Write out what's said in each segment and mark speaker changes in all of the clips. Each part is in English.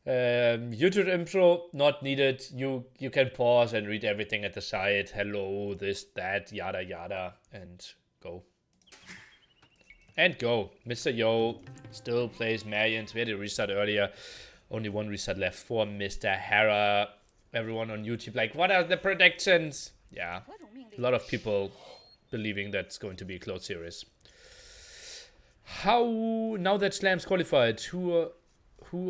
Speaker 1: YouTube intro, not needed. You can pause and read everything at the side. Hello, this, that, yada, yada, and go. And go. Mr. Yo still plays Marians. We had a restart earlier. Only one reset left for Mr. Hera. Everyone on YouTube like, what are the predictions? Yeah, a lot of people believing that's going to be a close series. How, now that Slam's qualified, who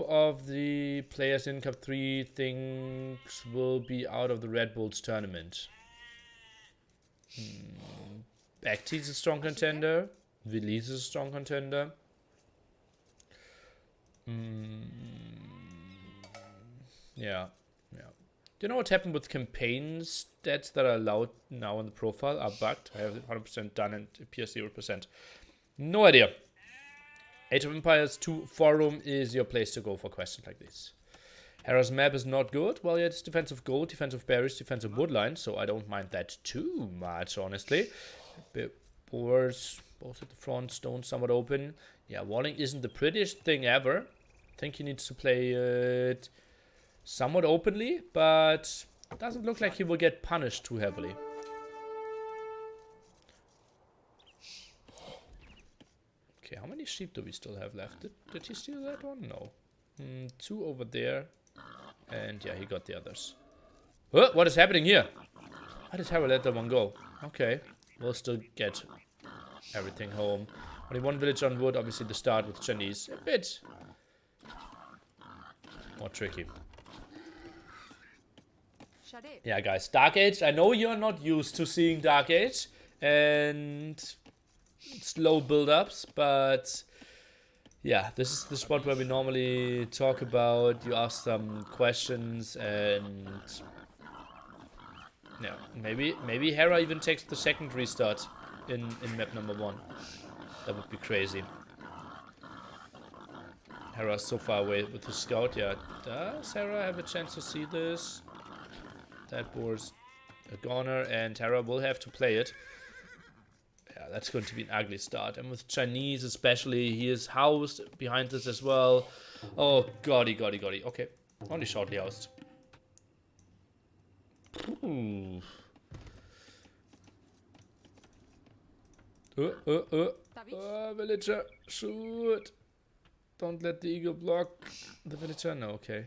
Speaker 1: of the players in Cup 3 thinks will be out of the Red Bulls tournament? Bacti's a strong contender. Willis is a strong contender. Yeah. Do you know what happened with campaign stats that are allowed now in the profile are bugged? I have it 100% done and it appears 0%. No idea. Age of Empires 2 forum is your place to go for questions like this. Hera's map is not good. Well, yeah, it's defensive gold, defensive berries, defensive woodline, so I don't mind that too much, honestly. Boars, both at the front, stones somewhat open. Yeah, walling isn't the prettiest thing ever. I think he needs to play it somewhat openly, but it doesn't look like he will get punished too heavily. Okay, how many sheep do we still have left? Did he steal that one? No. 2 over there. And yeah, he got the others. What is happening here? Why did Hera let that one go? Okay, we'll still get everything home. Only one village on wood, obviously the start with Chinese. A bit more tricky. Yeah, guys, Dark Age. I know you're not used to seeing Dark Age and slow build-ups, but yeah, this is the spot where we normally talk about. You ask some questions, and yeah, maybe Hera even takes the second restart in map number 1. That would be crazy. Hera's so far away with his scout. Yeah, does Hera have a chance to see this? That boar's a goner, and Hera will have to play it. Yeah, that's going to be an ugly start. And with Chinese especially, he is housed behind this as well. Oh, goddy. Okay, only shortly housed. Ooh. Villager, shoot. Don't let the eagle block the villager. No, okay.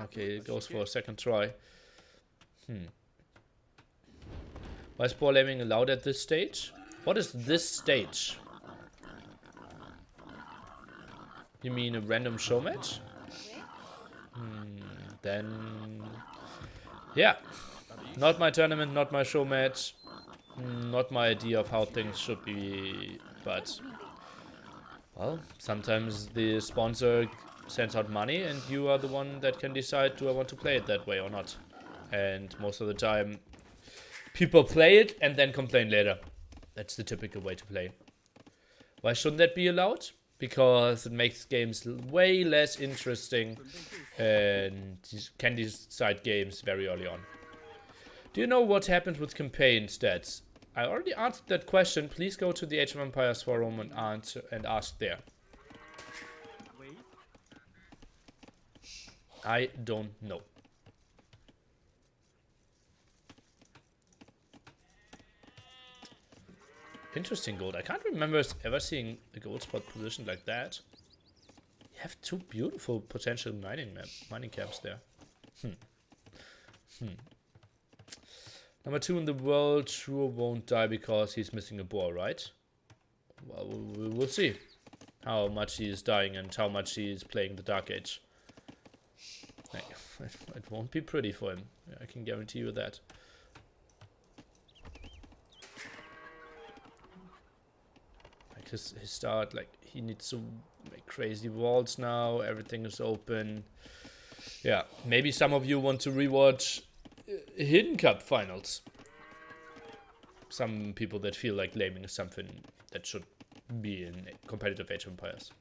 Speaker 1: Okay, it goes for a second try. Why is ball aiming allowed at this stage? What is this stage? You mean a random show match? Then... yeah. Not my tournament, not my show match. Not my idea of how things should be, but... well, sometimes the sponsor sends out money and you are the one that can decide, do I want to play it that way or not? And most of the time, people play it and then complain later. That's the typical way to play. Why shouldn't that be allowed? Because it makes games way less interesting and can decide games very early on. Do you know what happened with campaign stats? I already answered that question. Please go to the Age of Empires forum and ask there. I don't know. Interesting gold. I can't remember ever seeing a gold spot positioned like that. You have 2 beautiful potential mining camps there. Number 2 in the world sure won't die because he's missing a boar, right? Well, we'll see how much he is dying and how much he is playing the Dark Age. It won't be pretty for him. I can guarantee you that. Like his start, like he needs to make crazy walls now. Everything is open. Yeah, maybe some of you want to rewatch Hidden Cup finals. Some people that feel like laming is something that should be in competitive Age of Empires.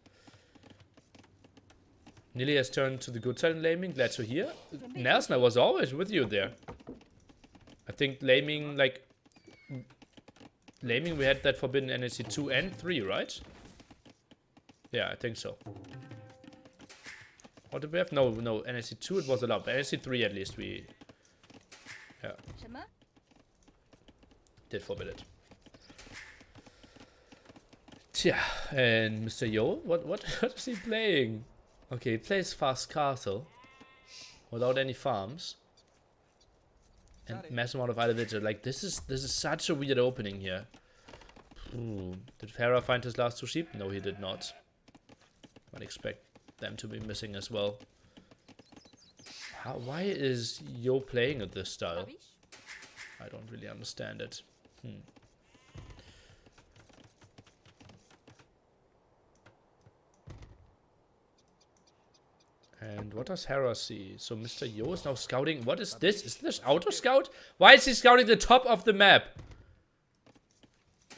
Speaker 1: Nili has turned to the good side in laming. Glad to hear. Nelson, I was always with you there. I think laming, like... laming, we had that forbidden NSC 2 and 3, right? Yeah, I think so. What did we have? No, NSC 2 it was allowed, but NSC 3 at least we did forbid it. Tja, and Mr. Yo, what is he playing? Okay, he plays Fast Castle without any farms and massive amount of idle villager. Like this is such a weird opening here. Ooh. Did Hera find his last 2 sheep? No, he did not. I'd expect them to be missing as well. Why is Yo playing at this style? I don't really understand it. And what does Hera see? So Mr. Yo is now scouting. What is this? Is this auto scout? Why is he scouting the top of the map?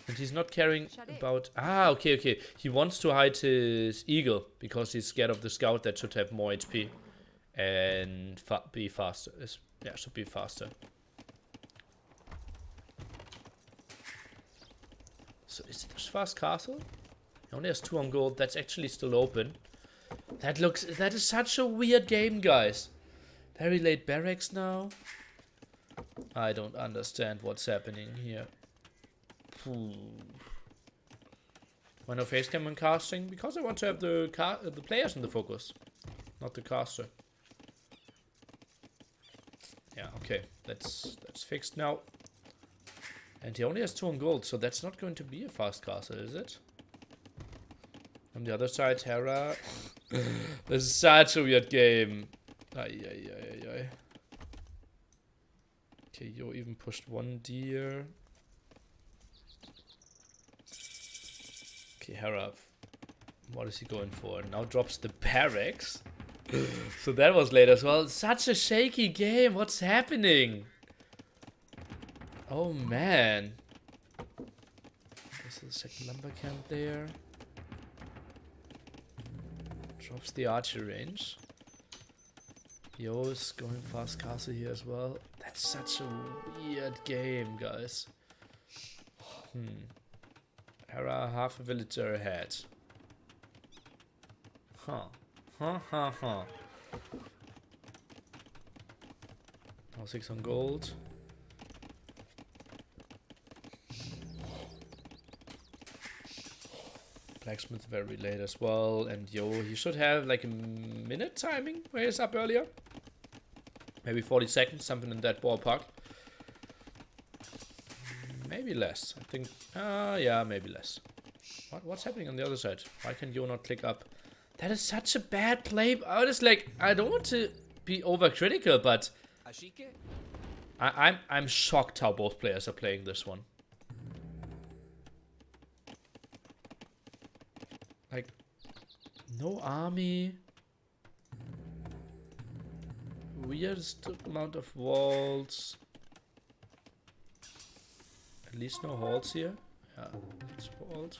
Speaker 1: And he's not caring about... Ah, okay. He wants to hide his eagle because he's scared of the scout that should have more HP. And be faster. Yeah, should be faster. So is this Fast Castle? He only has 2 on gold. That's actually still open. That is such a weird game, guys. Very late barracks now. I don't understand what's happening here. Why no face cam when casting? Because I want to have the players in the focus, not the caster. Yeah, okay, that's fixed now. And he only has 2 on gold, so that's not going to be a fast caster, is it? On the other side, Hera. This is such a weird game. Ay. Okay, Yo even pushed 1 deer. Okay, Hera, what is he going for? Now drops the barracks. So that was late as well. Such a shaky game. What's happening? Oh man. There's a second lumber camp there. Drops the archer range. Yo is going fast castle here as well. That's such a weird game, guys. Hera half a villager ahead. Huh. Now 6 on gold. Blacksmith very late as well. And Yo, he should have like a minute timing where he's up earlier. Maybe 40 seconds, something in that ballpark. Maybe less. I think, yeah, maybe less. What's happening on the other side? Why can Yo not click up? That is such a bad play. I was like, I don't want to be overcritical, but I'm shocked how both players are playing this one. Like, no army. Weirdest amount of walls. At least no halls here. Yeah, it's walled.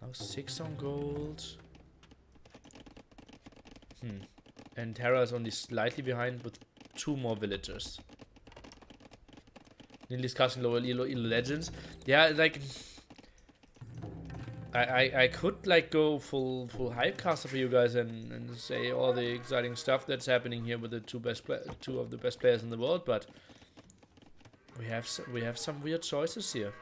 Speaker 1: Now 6 on gold. And Hera is only slightly behind with 2 more villagers. Nearly casting lower elo legends. Yeah, like I could like go full hype caster for you guys and say all the exciting stuff that's happening here with the 2 of the best players in the world, but we have some weird choices here.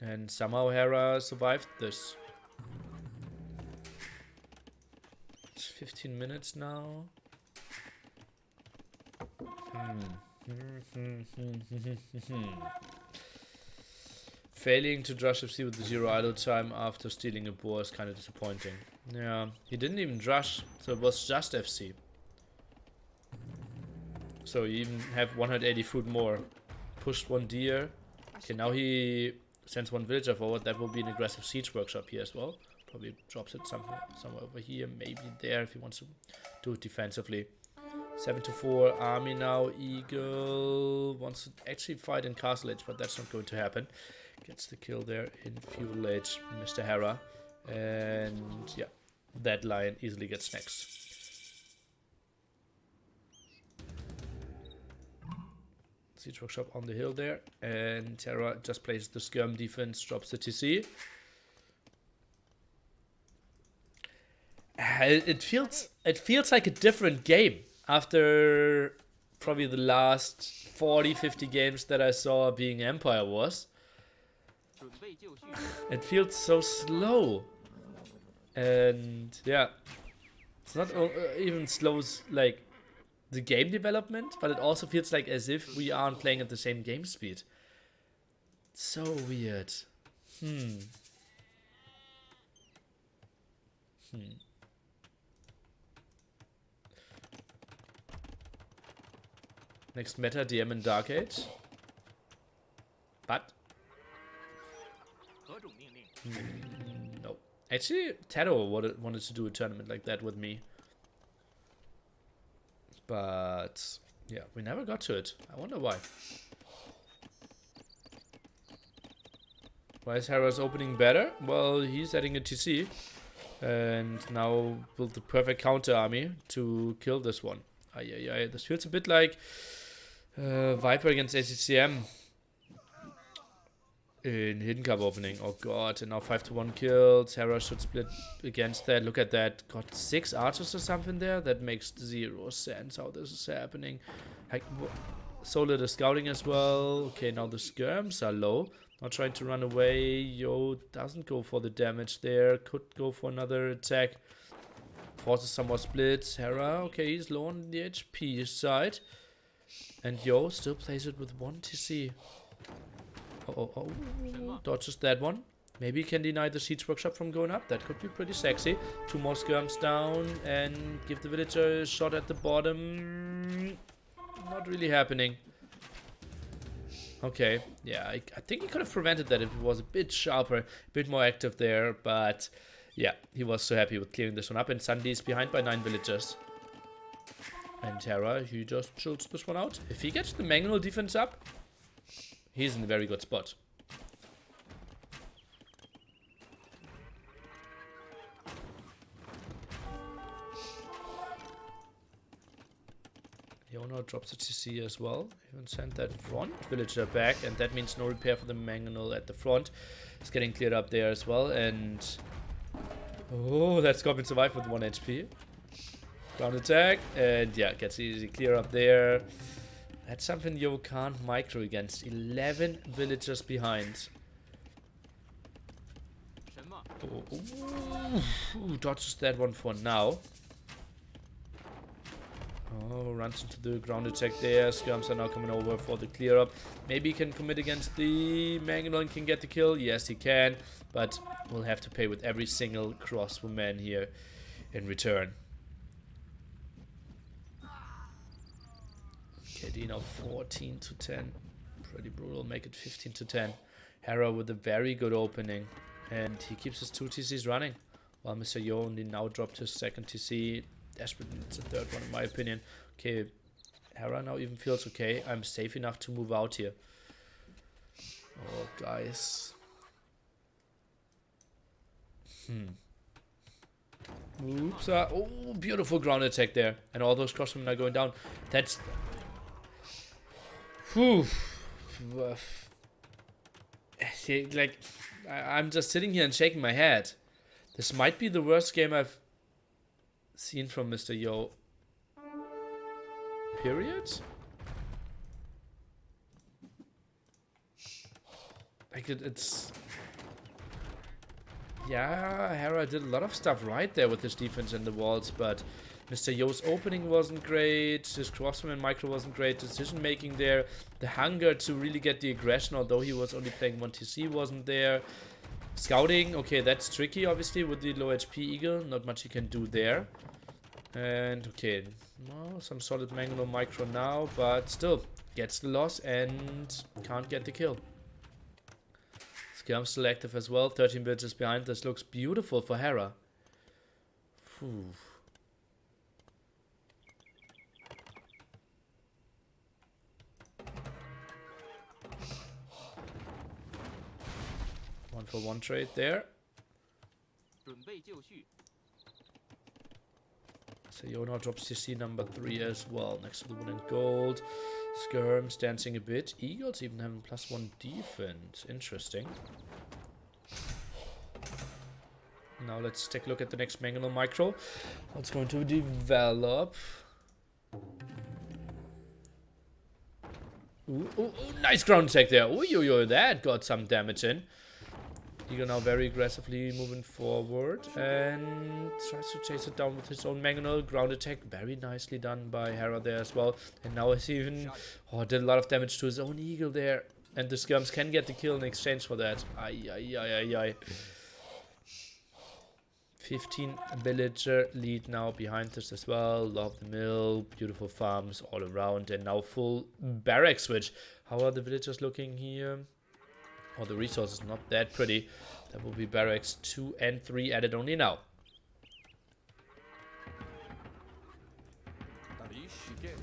Speaker 1: And somehow Hera survived this. It's 15 minutes now. Failing to drush FC with the 0 idle time after stealing a boar is kind of disappointing. Yeah, he didn't even drush, so it was just FC. So you even have 180 food more. Pushed 1 deer. Okay, now he sends 1 villager forward. That will be an aggressive siege workshop here as well. Probably drops it somewhere over here, maybe there if he wants to do it defensively. 7-4 army now. Eagle wants to actually fight in Castle Age, but that's not going to happen. Gets the kill there in Feudal Age, Mr. Hera. And yeah, that lion easily gets next. Siege workshop on the hill there, and Hera just plays the skirm defense, drops the TC. it feels like a different game after probably the last 40-50 games that I saw being Empire Wars. It feels so slow, and yeah, it's not even slow like the game development, but it also feels like as if we aren't playing at the same game speed. So weird. Next meta, DM in Dark Age. But no. Actually, Taro wanted to do a tournament like that with me. But yeah, we never got to it. I wonder why. Why is Hera's opening better? Well, he's adding a TC. And now build the perfect counter army to kill this one. This feels a bit like Viper against ACCM in Hidden Cup opening. Oh god, and now 5-1 kills. Hera should split against that. Look at that. Got 6 archers or something there. That makes 0 sense how this is happening. Solar the scouting as well. Okay, now the skirms are low. Not trying to run away. Yo doesn't go for the damage there. Could go for another attack. Forces some more splits. Hera, okay, he's low on the HP side. And Yo still plays it with 1 TC. Oh. Dodges that one. Maybe he can deny the Siege Workshop from going up. That could be pretty sexy. 2 more skirms down and give the villager a shot at the bottom. Not really happening. Okay, yeah, I think he could have prevented that if he was a bit sharper, a bit more active there, but yeah, he was so happy with clearing this one up, and Sandy is behind by 9 villagers. And Hera, he just chills this one out. If he gets the Mangonel defense up, he's in a very good spot. Yono drops a TC as well. Even sent that front villager back, and that means no repair for the Mangonel at the front. It's getting cleared up there as well, and oh, that Scorpion survived with 1 HP. Ground attack, and yeah, gets easy clear up there. That's something you can't micro against. 11 villagers behind. Ooh, dodges that one for now. Oh, runs into the ground attack there. Skirms are now coming over for the clear up. Maybe he can commit against the Mangonel and can get the kill. Yes, he can. But we'll have to pay with every single crossbowman here in return. KD now 14-10. Pretty brutal. Make it 15-10. Hera with a very good opening. And he keeps his 2 TCs running. While Mr. Yo only now dropped his 2nd TC. Desperately needs a 3rd one in my opinion. Okay, Hera now even feels okay. I'm safe enough to move out here. Oh, guys. Oops. Oh, beautiful ground attack there. And all those crossbowmen are going down. That's... Whew. Like, I'm just sitting here and shaking my head. This might be the worst game I've seen from Mr. Yo. Period? Like it's... Yeah, Hera did a lot of stuff right there with his defense and the walls, but Mr. Yo's opening wasn't great, his crossbowman micro wasn't great, decision making there, the hunger to really get the aggression, although he was only playing 1 TC, wasn't there. Scouting, okay, that's tricky obviously with the low HP Eagle, not much he can do there. And okay, well, some solid Mangonel micro now, but still gets the loss and can't get the kill. Skirm still active as well, 13 villages behind. This looks beautiful for Hera. Whew. One for one trade there. So Yona drops CC number 3 as well, next to the wooden gold. Skirms dancing a bit. Eagles even having +1 defense. Interesting. Now let's take a look at the next Mangonel Micro. How it's going to develop. Ooh, ooh, ooh, nice ground attack there. Ooh, that got some damage in. Eagle now very aggressively moving forward and tries to chase it down with his own Mangonel. Ground attack very nicely done by Hera there as well. And now he's even did a lot of damage to his own Eagle there. And the Skirms can get the kill in exchange for that. Ay. 15 villager lead now behind this as well. Love the mill, beautiful farms all around, and now full barrack switch. How are the villagers looking here? Oh, the resources not that pretty. That will be barracks 2 and 3 added only now.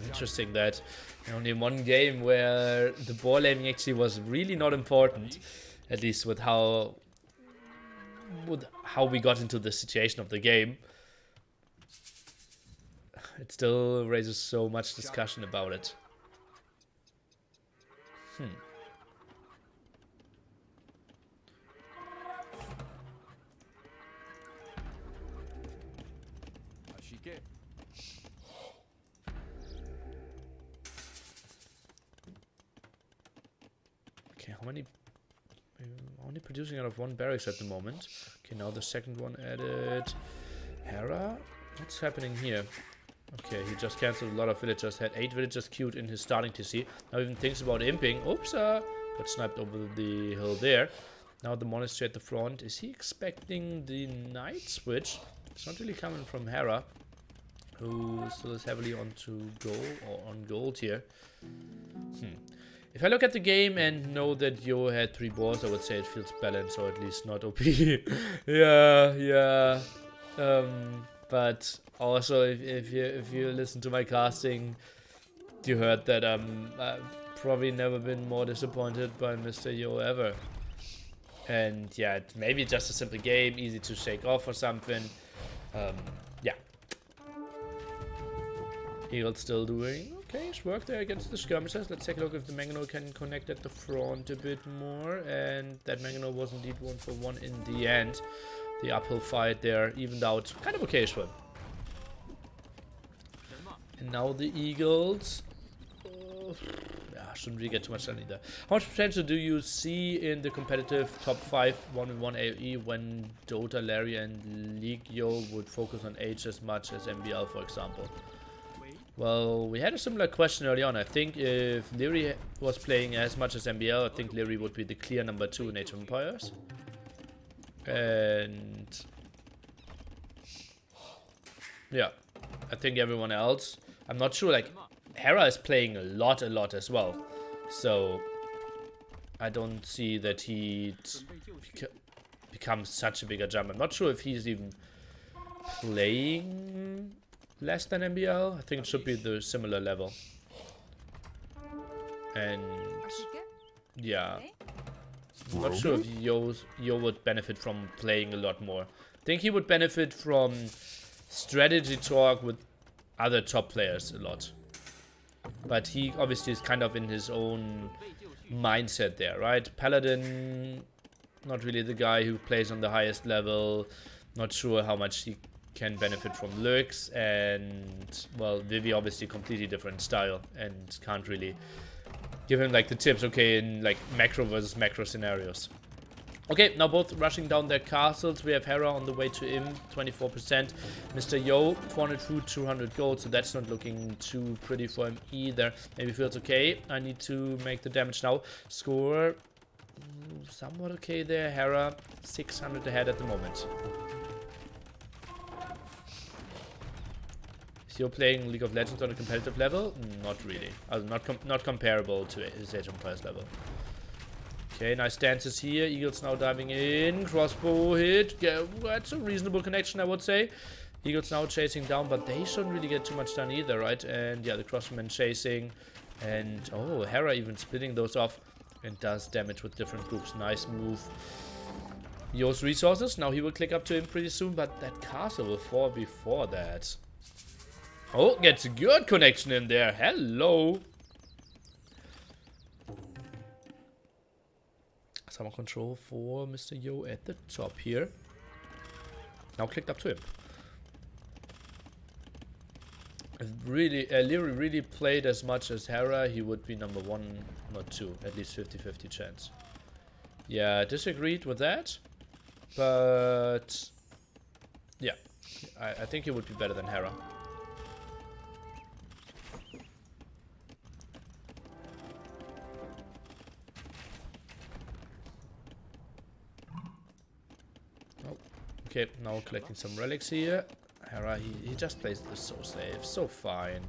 Speaker 1: Interesting that only one game where the ball aiming actually was really not important, at least with how we got into the situation of the game. It still raises so much discussion about it. Okay, how many? Only producing out of 1 barracks at the moment. Okay, now the second one added. Hera? What's happening here? Okay, he just cancelled a lot of villagers. Had 8 villagers queued in his starting TC. Now even thinks about imping. Oops, got sniped over the hill there. Now the monastery at the front. Is he expecting the night switch? It's not really coming from Hera, who still is heavily onto gold or on gold here. If I look at the game and know that Yo had 3 boars, I would say it feels balanced, or at least not OP. yeah. But also, if you listen to my casting, you heard that I've probably never been more disappointed by Mr. Yo ever. And yeah, maybe just a simple game, easy to shake off or something. Yeah. Eagle's still doing okay, his work there against the skirmishers. Let's take a look if the Mangonel can connect at the front a bit more. And that Mangonel was indeed 1-for-1 in the end. The uphill fight there evened out. Kind of okay as well. And now the Eagles. Yeah, shouldn't really get too much done either. How much potential do you see in the competitive top 5 1v1 AoE when Dota, Larry and League Yo would focus on H as much as MBL, for example? Well, we had a similar question early on. I think if Leary was playing as much as MBL, I think Leary would be the clear number 2 in Age of Empires. And yeah, I think everyone else, I'm not sure, like, Hera is playing a lot as well. So I don't see that he becomes such a bigger jump. I'm not sure if he's even playing less than MBL. I think it should be the similar level. And yeah, I'm not sure if Yo would benefit from playing a lot more. I think he would benefit from strategy talk with other top players a lot. But he obviously is kind of in his own mindset there, right? Paladin, not really the guy who plays on the highest level. Not sure how much he can benefit from lurks. And, well, Vivi obviously completely different style and can't really give him like the tips, okay, in like macro versus macro scenarios. Okay, now both rushing down their castles. We have Hera on the way to Im, 24%. Mr. Yo, 400 food, 200 gold, so that's not looking too pretty for him either. Maybe feels okay. I need to make the damage now. Score, somewhat okay there. Hera, 600 ahead at the moment. Is Yo playing League of Legends on a competitive level? Not really. Not comparable to his Age of Empires level. Okay, nice stances here. Eagles now diving in. Crossbow hit. Yeah, that's a reasonable connection, I would say. Eagles now chasing down, but they shouldn't really get too much done either, right? And yeah, the crossman chasing. And oh, Hera even splitting those off and does damage with different groups. Nice move. Yo's resources. Now he will click up to him pretty soon, but that castle will fall before that. Oh, gets a good connection in there. Hello. Summer control for Mr. Yo at the top here. Now clicked up to him. If really, Leary really played as much as Hera, he would be number 1, not 2. At least 50-50 chance. Yeah, I disagreed with that. But yeah, I think he would be better than Hera. Oh, okay, now collecting some relics here. Hera, he just plays this so safe, so fine.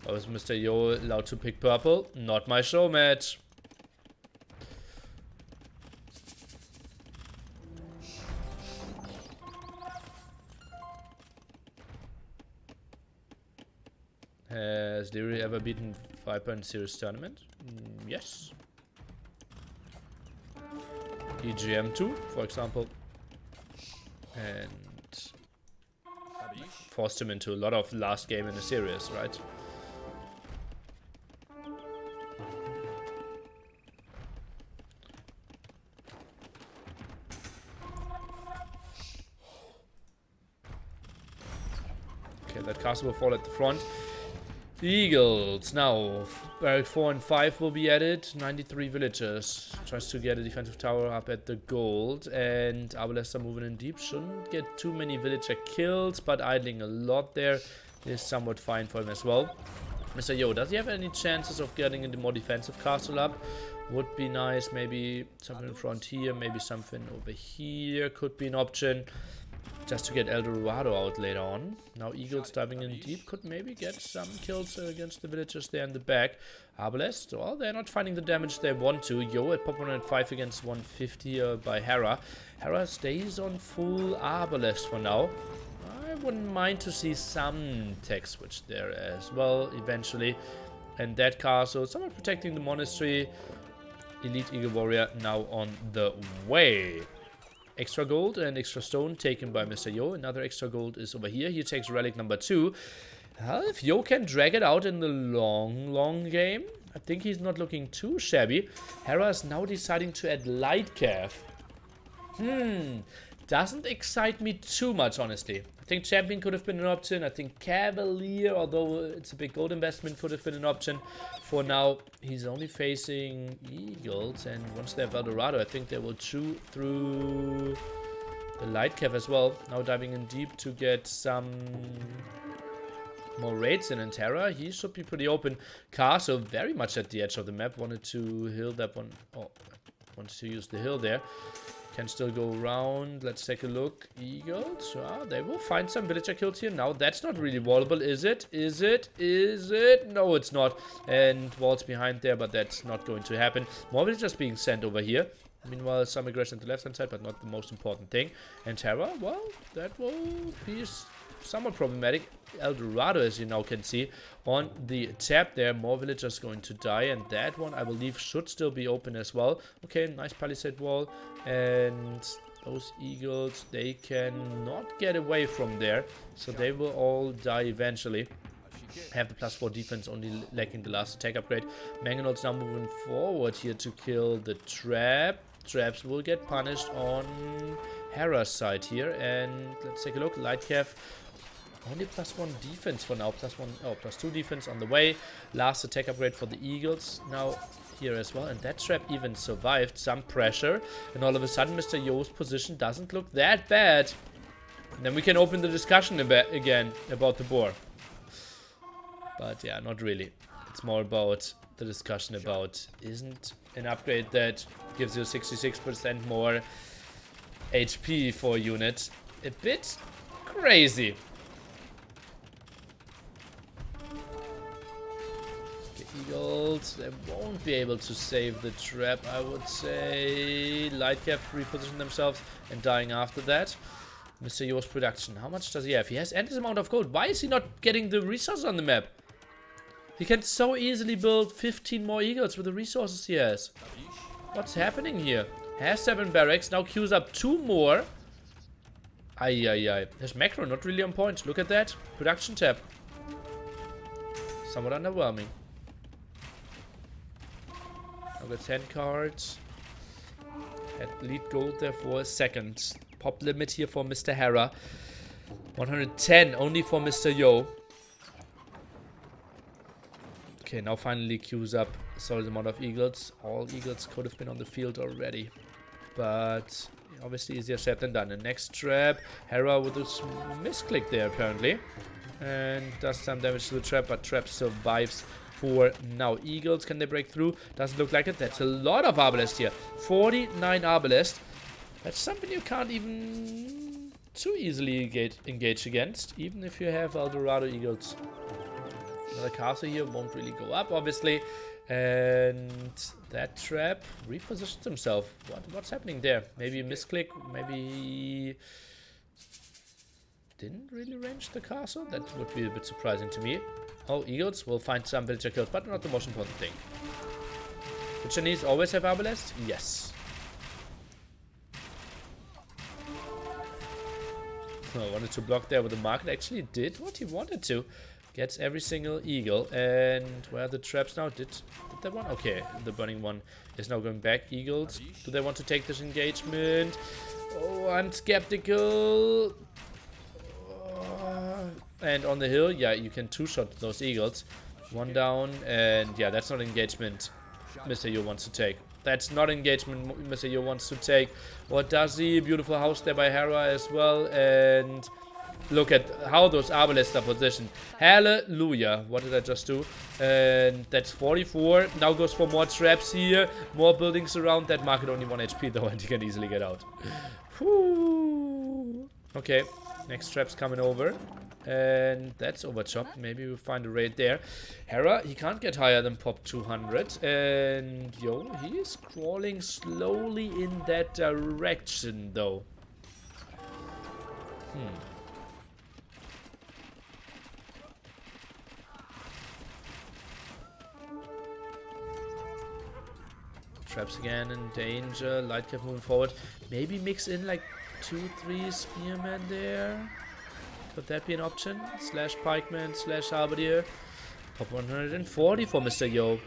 Speaker 1: Oh, is Mr. Yo allowed to pick purple? Not my show match. Has Leary ever beaten Viper in Series Tournament? Yes. EGM2, for example. And forced him into a lot of last game in the series, right? Okay, that castle will fall at the front. Eagles. Now, barrack 4 and 5 will be added. 93 villagers. Tries to get a defensive tower up at the gold. And Abalesta moving in deep. Shouldn't get too many villager kills, but idling a lot there is somewhat fine for him as well. Mr. Yo, does he have any chances of getting into more defensive castle up? Would be nice. Maybe something in front here. Maybe something over here could be an option. Just to get El Dorado out later on. Now Eagles diving in deep could maybe get some kills against the villagers there in the back. Arbalest, well, they're not finding the damage they want to. Yo at pop 105 against 150 by Hera. Hera stays on full Arbalest for now. I wouldn't mind to see some tech switch there as well eventually. And that castle, someone protecting the monastery. Elite Eagle Warrior now on the way. Extra gold and extra stone taken by Mr. Yo. Another extra gold is over here. He takes relic number 2. If Yo can drag it out in the long game, I think he's not looking too shabby. Hera is now deciding to add light cav. Doesn't excite me too much, honestly. I think champion could have been an option. I think cavalier, although it's a big gold investment, could have been an option. For now, he's only facing eagles, and once they have El Dorado, I think they will chew through the light cav as well. Now diving in deep to get some more raids in Terra. He should be pretty open. Castle very much at the edge of the map. Wanted to hill that one. Oh, wanted to use the hill there. Can still go around. Let's take a look. Eagles. They will find some villager kills here. Now, that's not really wallable, is it? Is it? Is it? No, it's not. And walls behind there, but that's not going to happen. More villagers being sent over here. Meanwhile, some aggression on the left-hand side, but not the most important thing. And Terra, well, that will be somewhat problematic. El Dorado, as you now can see, on the tap there. More villagers going to die, and that one, I believe, should still be open as well. Okay, nice palisade wall. And those eagles, they cannot get away from there. So they will all die eventually. Have the +4 defense, only lacking the last attack upgrade. Mangonauts now moving forward here to kill the trap. Traps will get punished on Hera's side here. And let's take a look. Light cav. Only +1 defense for now. +2 defense on the way. Last attack upgrade for the eagles. Now here as well. And that trap even survived some pressure. And all of a sudden, Mr. Yo's position doesn't look that bad. And then we can open the discussion again about the board. But yeah, not really. It's more about the discussion about, isn't an upgrade that gives you 66% more HP for a unit a bit crazy? The eagles, they won't be able to save the trap, I would say. Light cav reposition themselves and dying after that. Mr. Yo's production, how much does he have? He has endless amount of gold. Why is he not getting the resources on the map? He can so easily build 15 more eagles with the resources he has. What's happening here? Has 7 barracks, now queues up 2 more. Aye. His macro not really on point. Look at that. Production tab. Somewhat underwhelming. Now got 10 cards. Lead gold there for a second. Pop limit here for Mr. Hera. 110 only for Mr. Yo. Okay, now finally queues up a solid amount of eagles. All eagles could have been on the field already. But obviously easier said than done. The next trap. Hera with a misclick there apparently. And does some damage to the trap, but trap survives for now. Eagles, can they break through? Doesn't look like it. That's a lot of Arbalest here. 49 Arbalest. That's something you can't even too easily engage against, even if you have Eldorado Eagles. Another castle here won't really go up, obviously. And that trap repositions himself. What's happening there? Maybe a misclick, maybe didn't really range the castle? That would be a bit surprising to me. Oh, eagles will find some villager kills, but not the most important thing. The Chinese always have Arbalest? Yes. Oh, I wanted to block there, but the market actually did what he wanted to. Gets every single eagle. And where are the traps now? Did that one? Okay, the burning one is now going back. Eagles, do they want to take this engagement? Oh, I'm skeptical. And on the hill, yeah, you can two-shot those eagles. One down, and yeah, that's not engagement Mr. Yo wants to take. That's not engagement Mr. Yo wants to take. What does he? Beautiful house there by Hera as well. And look at how those Arbalests are positioned. Hallelujah. What did I just do? And that's 44. Now goes for more traps here. More buildings around. That market only 1 HP though, and he can easily get out. Whew. Okay, next trap's coming over. And that's overchopped. Maybe we'll find a raid there. Hera, he can't get higher than pop 200. And yo, he is crawling slowly in that direction though. Traps again in danger. Light cap moving forward. Maybe mix in like 2-3 spearmen there. Could that be an option? Slash pikeman, slash halberdier. Pop 140 for Mr. Yo.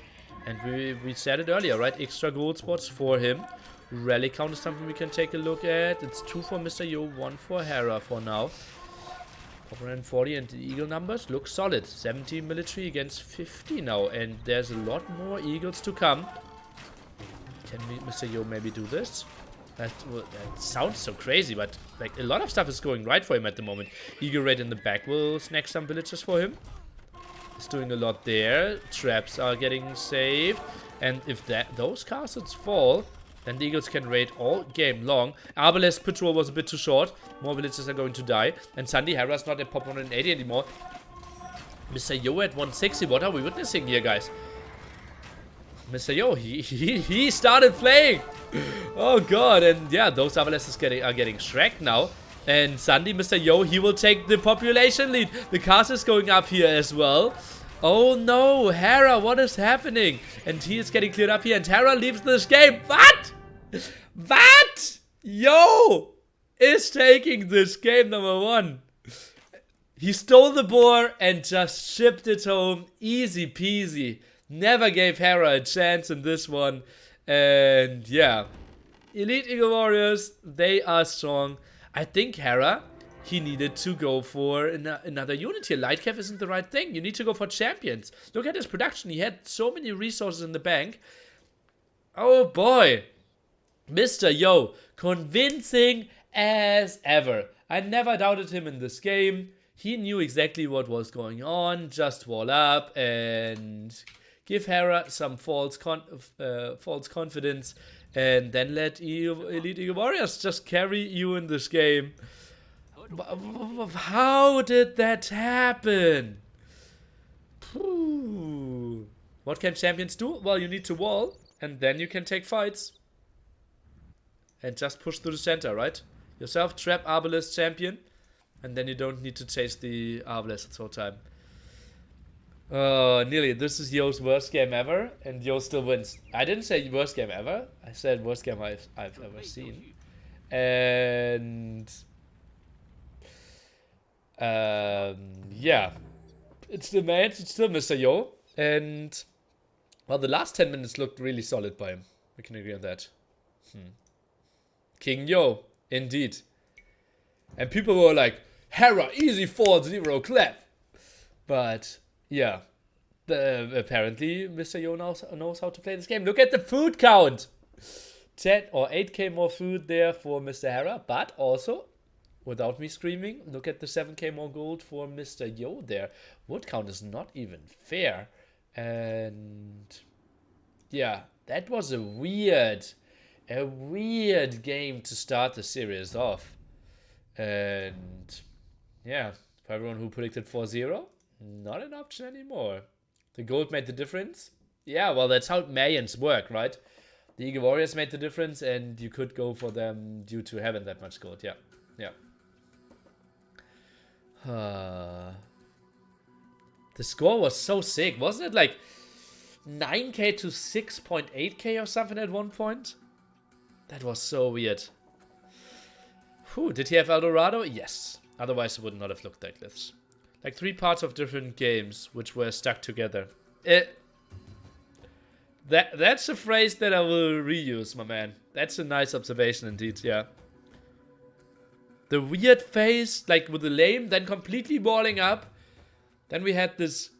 Speaker 1: And we said it earlier, right? Extra gold spots for him. Rally count is something we can take a look at. It's 2 for Mr. Yo, 1 for Hera for now. Pop 140 and the eagle numbers look solid. 70 military against 50 now. And there's a lot more eagles to come. Can Mr. Yo maybe do this? That sounds so crazy, but like a lot of stuff is going right for him at the moment. Eagle raid in the back will snack some villagers for him. He's doing a lot there. Traps are getting saved, and if those castles fall, then the eagles can raid all game long. Arbalest patrol was a bit too short. More villagers are going to die, and Sandy Hera's not at pop 180 anymore. Mr. Yo at 160. What are we witnessing here, guys? Mr. Yo, he started playing. Oh god, and yeah, those Arbalests are getting shreked now. And Sandy, Mr. Yo, he will take the population lead. The castle is going up here as well. Oh no, Hera, what is happening? And he is getting cleared up here, and Hera leaves this game. What? What? Yo is taking this game #1. He stole the boar and just shipped it home. Easy peasy. Never gave Hera a chance in this one. And yeah, Elite Eagle Warriors, they are strong. I think Hera, he needed to go for another unit here. Light cap isn't the right thing. You need to go for champions. Look at his production. He had so many resources in the bank. Oh boy. Mr. Yo, convincing as ever. I never doubted him in this game. He knew exactly what was going on. Just wall up and give Hera some false confidence, and then let Elite Eagle Warriors just carry you in this game. How did that happen? What can champions do? Well, you need to wall, and then you can take fights. And just push through the center, right? Yourself, trap Arbalest champion, and then you don't need to chase the Arbalest the whole time. Nearly. This is Yo's worst game ever, and Yo still wins. I didn't say worst game ever. I said worst game I've ever seen. And yeah, it's the match. It's still Mr. Yo, and well, the last 10 minutes looked really solid by him. We can agree on that. King Yo, indeed. And people were like, Hera, easy 4-0, clap. But, yeah. Apparently, Mr. Yo knows how to play this game. Look at the food count. 10 or 8k more food there for Mr. Hera. But also, without me screaming, look at the 7k more gold for Mr. Yo there. Wood count is not even fair. And, yeah, that was a weird game to start the series off. And, yeah, for everyone who predicted 4-0, not an option anymore. The gold made the difference. Yeah, well, that's how Mayans work, right? The Eagle Warriors made the difference, and you could go for them due to having that much gold. Yeah, yeah. The score was so sick. Wasn't it like 9k to 6.8k or something at one point? That was so weird. Whew, did he have Eldorado? Yes. Otherwise, it would not have looked like this. Like 3 parts of different games, which were stuck together. That's a phrase that I will reuse, my man. That's a nice observation indeed, yeah. The weird phase, like with the lame, then completely balling up. Then we had this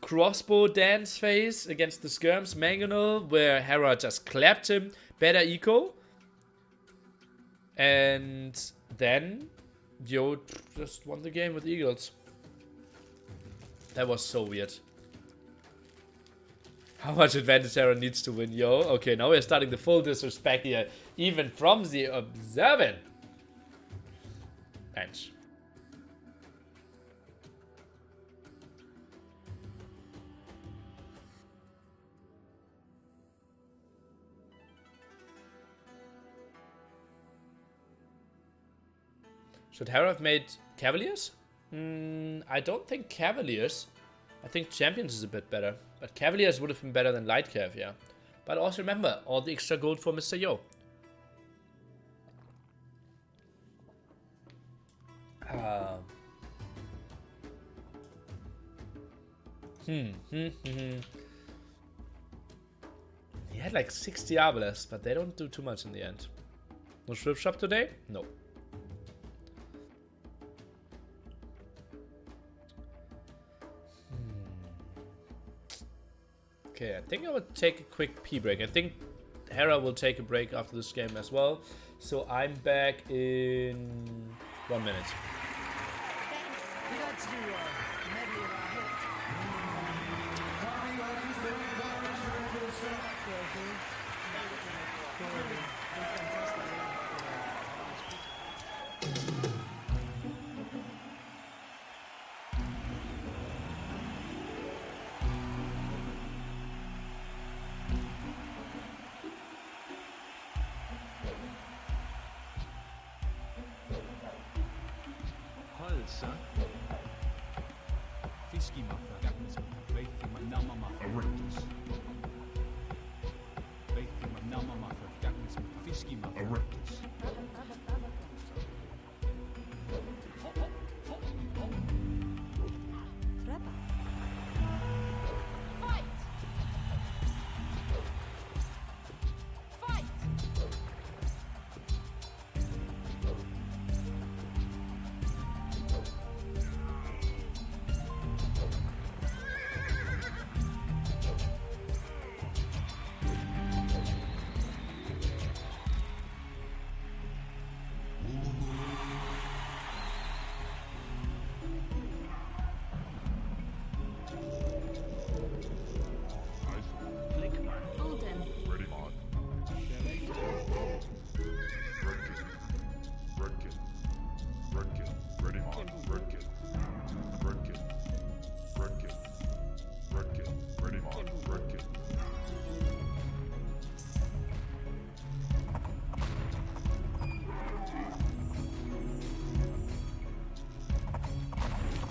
Speaker 1: crossbow dance phase against the Skirms Mangonel, where Hera just clapped him. Better eco. And then Yo just won the game with Eagles. That was so weird. How much advantage Hera needs to win, Yo? Okay, now we're starting the full disrespect here. Even from the observant bench. Should Hera have made Cavaliers? I don't think Cavaliers. I think Champions is a bit better. But Cavaliers would have been better than Light Cav, yeah. But also remember, all the extra gold for Mr. Yo. He had like 6 Diabolas, but they don't do too much in the end. No Shrift Shop today? No. Okay, I think I would take a quick pee break. I think Hera will take a break after this game as well. So I'm back in 1 minute.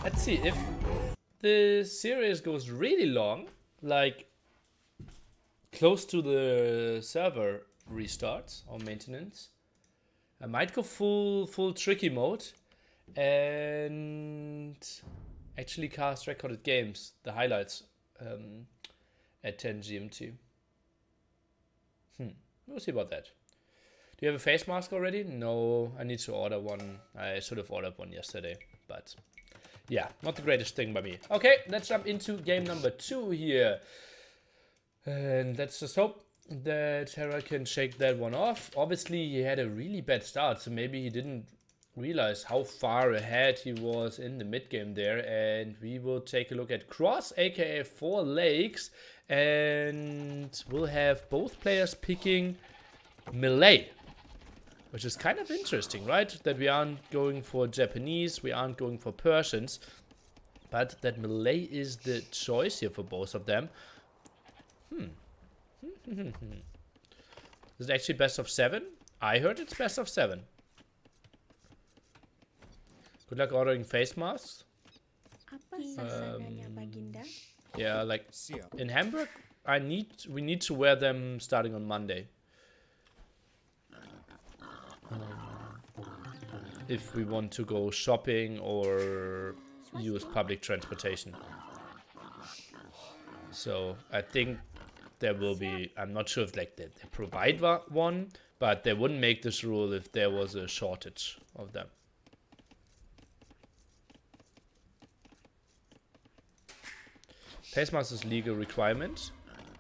Speaker 1: Let's see, if the series goes really long, like close to the server restarts or maintenance, I might go full tricky mode and actually cast recorded games, the highlights, at 10 GMT. We'll see about that. Do you have a face mask already? No, I need to order one. I should have ordered one yesterday, but yeah, not the greatest thing by me. Okay, let's jump into game number 2 here. And let's just hope that Hera can shake that one off. Obviously, he had a really bad start, so maybe he didn't realize how far ahead he was in the mid game there. And we will take a look at Cross, aka 4 Lakes, and we'll have both players picking melee, which is kind of interesting, right? That we aren't going for Japanese, we aren't going for Persians, but that melee is the choice here for both of them. Is it actually best of 7? I heard it's best of 7. Good luck ordering face masks. Yeah, like in Hamburg, we need to wear them starting on Monday. If we want to go shopping or use public transportation. So I think there will be, I'm not sure if like they provide one, but they wouldn't make this rule if there was a shortage of them. Face mask is legal requirement.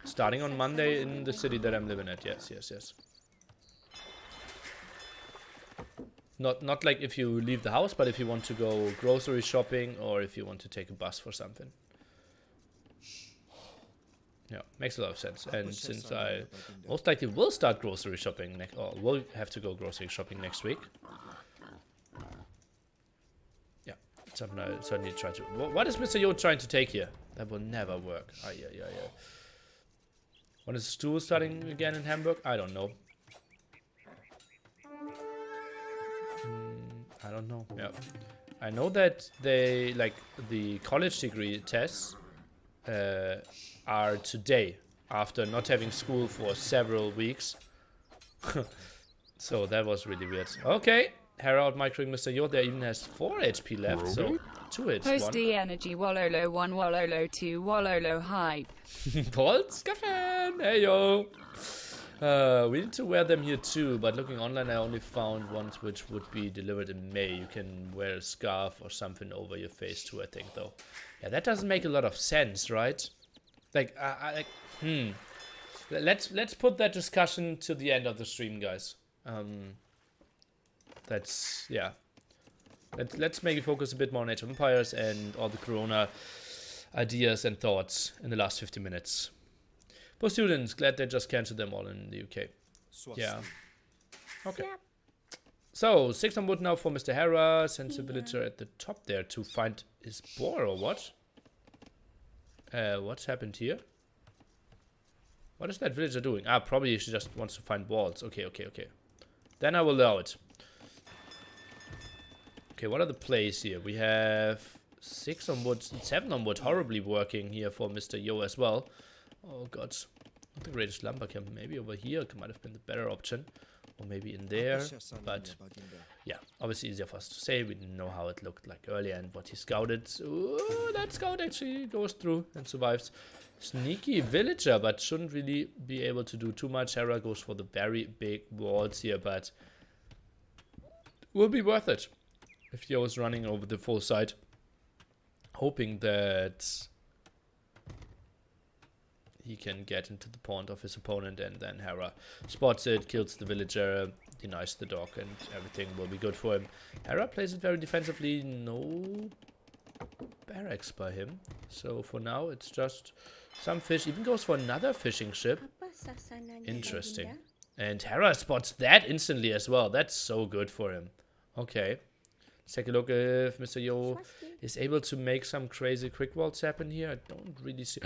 Speaker 1: Starting on Monday in the city that I'm living at. Yes. Not like if you leave the house, but if you want to go grocery shopping or if you want to take a bus for something. Yeah, makes a lot of sense. And since I most likely will start grocery shopping or will have to go grocery shopping next week. Yeah, something I certainly try to. What is Mr. Yo trying to take here? That will never work. Yeah. When is school starting again in Hamburg? I don't know. I don't know. Yeah, I know that they like the college degree tests are today after not having school for several weeks. So that was really weird. Okay, Hera out microing Mr. Yo. There even has 4 HP left, so 2 hits.
Speaker 2: Post D energy, Wololo 1, Wololo 2, Wololo hype.
Speaker 1: Polskafen! Hey yo! We need to wear them here too, but looking online I only found ones which would be delivered in May. You can wear a scarf or something over your face too, I think, though. Yeah, that doesn't make a lot of sense, right? Like, Let's put that discussion to the end of the stream, guys. That's, yeah. Let's maybe focus a bit more on Age of Empires and all the Corona ideas and thoughts in the last 50 minutes. For students, glad they just cancelled them all in the UK. Yeah. Okay. So, 6 on wood now for Mr. Hera. Sends a villager at the top there to find his boar or what? What's happened here? What is that villager doing? Ah, probably she just wants to find walls. Okay. Then I will allow it. Okay, what are the plays here? We have 6 on wood, 7 on wood, horribly working here for Mr. Yo as well. Oh god, not the greatest lumber camp. Maybe over here might have been the better option. Or maybe in there. But yeah, obviously easier for us to say. We didn't know how it looked like earlier and what he scouted. Ooh, that scout actually goes through and survives. Sneaky villager, but shouldn't really be able to do too much. Hera goes for the very big walls here, but will be worth it. If Yo is running over the full side. Hoping that he can get into the pond of his opponent, and then Hera spots it, kills the villager, denies the dog, and everything will be good for him. Hera plays it very defensively, no barracks by him. So for now, it's just some fish. Even goes for another fishing ship. Interesting. And Hera spots that instantly as well. That's so good for him. Okay. Let's take a look if Mr. Yo is able to make some crazy quick walls happen here. I don't really see...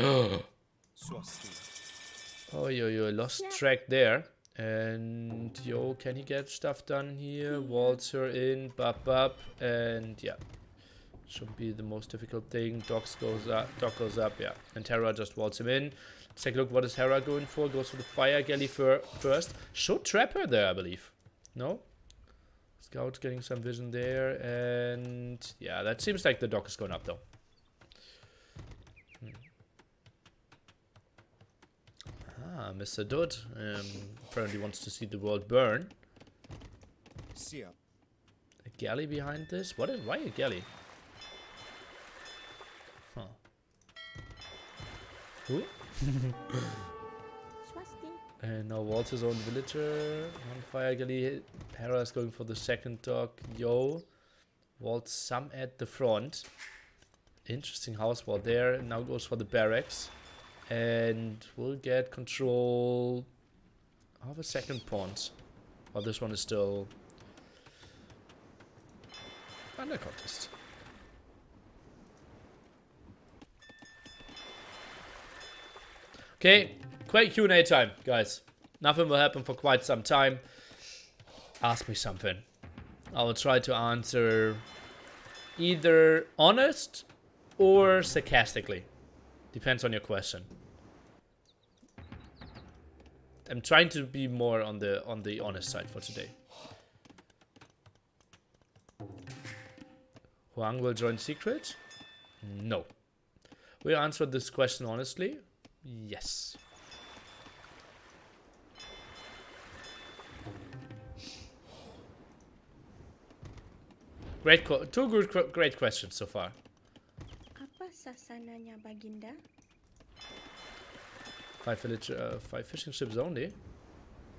Speaker 1: Oh, yo, lost track there. And Yo, can he get stuff done here? Waltz her in, bop, and yeah. Shouldn't be the most difficult thing. Dock goes up, yeah. And Hera just waltz him in. Let's take a look, what is Hera going for? Goes for the fire galley first. Should trap her there, I believe. No? Scout getting some vision there, and yeah, that seems like the dock is going up though. Mr. Dudd apparently wants to see the world burn.
Speaker 3: See ya.
Speaker 1: A galley behind this? What is, why a galley? Huh. Who? And now Walter's own villager. On fire galley. Hera is going for the second dog. Yo. Walt some at the front. Interesting house wall there. Now goes for the barracks. And we'll get control of a second pond. Well, this one is still under contest. Okay, quick Q&A time, guys. Nothing will happen for quite some time. Ask me something. I will try to answer either honest or sarcastically. Depends on your question. I'm trying to be more on the honest side for today. Huang will join Secret? No. We answered this question honestly. Yes. Great, great questions so far.
Speaker 4: Apa sasananya Baginda?
Speaker 1: 5 village, 5 fishing ships only.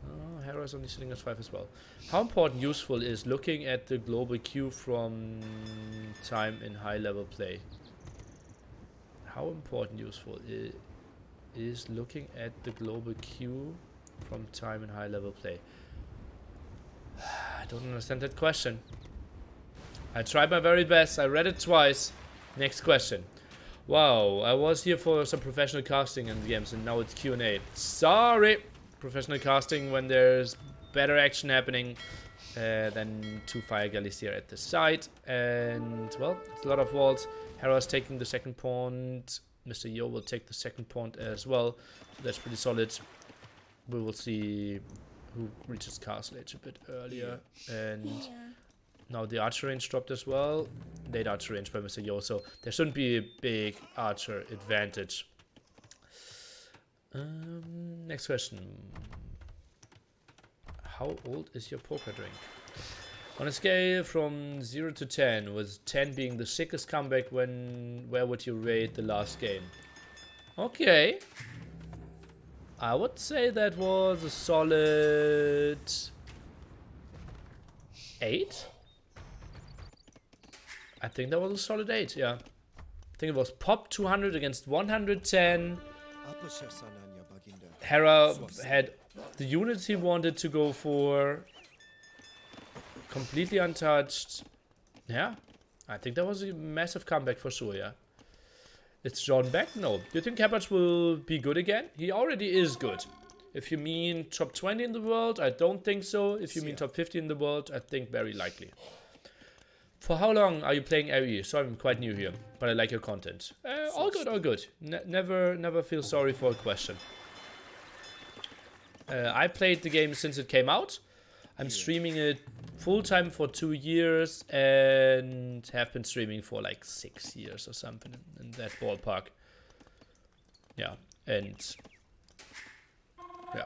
Speaker 1: Oh, Hera is only sitting at 5 as well. How important, useful is looking at the global queue from time in high level play? How important, useful is looking at the global queue from time in high level play? I don't understand that question. I tried my very best. I read it twice. Next question. Wow, I was here for some professional casting in the games and now it's Q&A. Sorry! Professional casting when there's better action happening than 2 fire galleys here at the site. And, well, it's a lot of walls. Hera's taking the second pond. Mr. Yo will take the second pond as well. So that's pretty solid. We will see who reaches castle age a bit earlier. And now the archer range dropped as well. Late archer range by Mr. Yo, so there shouldn't be a big archer advantage. Next question. How old is your poker drink? On a scale from 0 to 10, with 10 being the sickest comeback, where would you rate the last game? Okay. I would say that was a solid 8. I think that was a solid 8, yeah. I think it was Pop 200 against 110. Hera had the units he wanted to go for. Completely untouched. Yeah, I think that was a massive comeback for sure, yeah. It's John back? No. Do you think Cabbage will be good again? He already is good. If you mean top 20 in the world, I don't think so. If you mean top 50 in the world, I think very likely. For how long are you playing AoE? Sorry, I'm quite new here, but I like your content. All good, all good. Never feel sorry for a question. I played the game since it came out. I'm streaming it full-time for 2 years and have been streaming for like 6 years or something in that ballpark. Yeah, and yeah.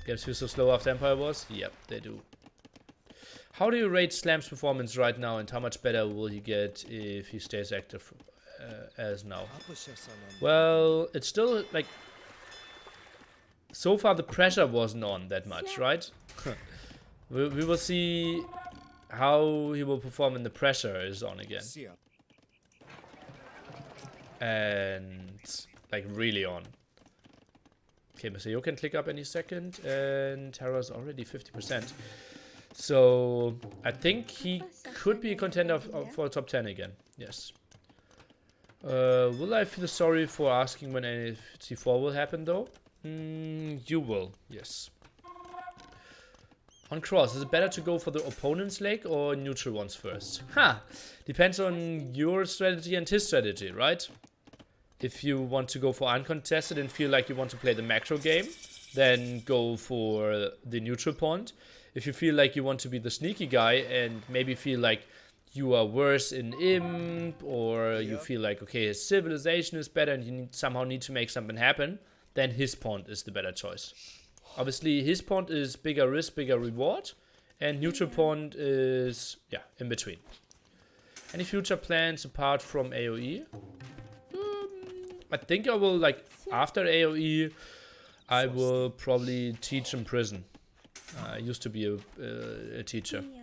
Speaker 1: Games feel so slow after Empire Wars? Yep, they do. How do you rate Slam's performance right now, and how much better will he get if he stays active as now? Well, it's still like... So far the pressure wasn't on that much, right? we will see how he will perform when the pressure is on again. And like really on. Okay, Mr. Yo can click up any second, and Hera's already 50%. So I think he could be a contender for top 10 again. Yes. Will I feel sorry for asking when NFC4 will happen though? You will, yes. On cross, is it better to go for the opponent's leg or neutral ones first? Depends on your strategy and his strategy, right? If you want to go for uncontested and feel like you want to play the macro game, then go for the neutral pond. If you feel like you want to be the sneaky guy and maybe feel like you are worse in imp, or you feel like, okay, his civilization is better and you somehow need to make something happen, then his pond is the better choice. Obviously, his pawn is bigger risk, bigger reward. And neutral pawn is, yeah, in between. Any future plans apart from AoE? I think I will, like, after AoE, I will probably teach in prison. I used to be a teacher.
Speaker 4: Yeah.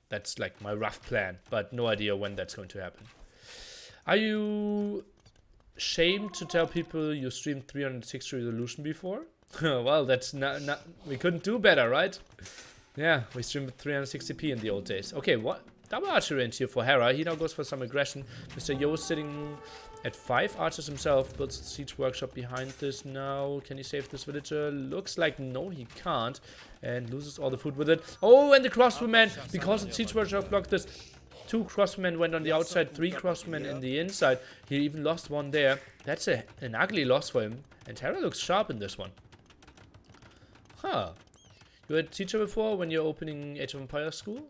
Speaker 1: That's like my rough plan, but no idea when that's going to happen. Are you ashamed to tell people you streamed 360 resolution before? Well, that's not, we couldn't do better, right? Yeah, we streamed 360p in the old days. Okay, what? Double archer range here for Hera. He now goes for some aggression. Mr. Yo sitting at 5 archers himself. Builds the siege workshop behind this now. Can he save this villager? Looks like no, he can't. And loses all the food with it. Oh, and the crossbowman, because the siege workshop blocked this. 2 crossbowmen went on the outside, 3 crossbowmen in the inside. He even lost one there. That's an ugly loss for him. And Hera looks sharp in this one. Huh. You were a teacher before when you're opening Age of Empires school?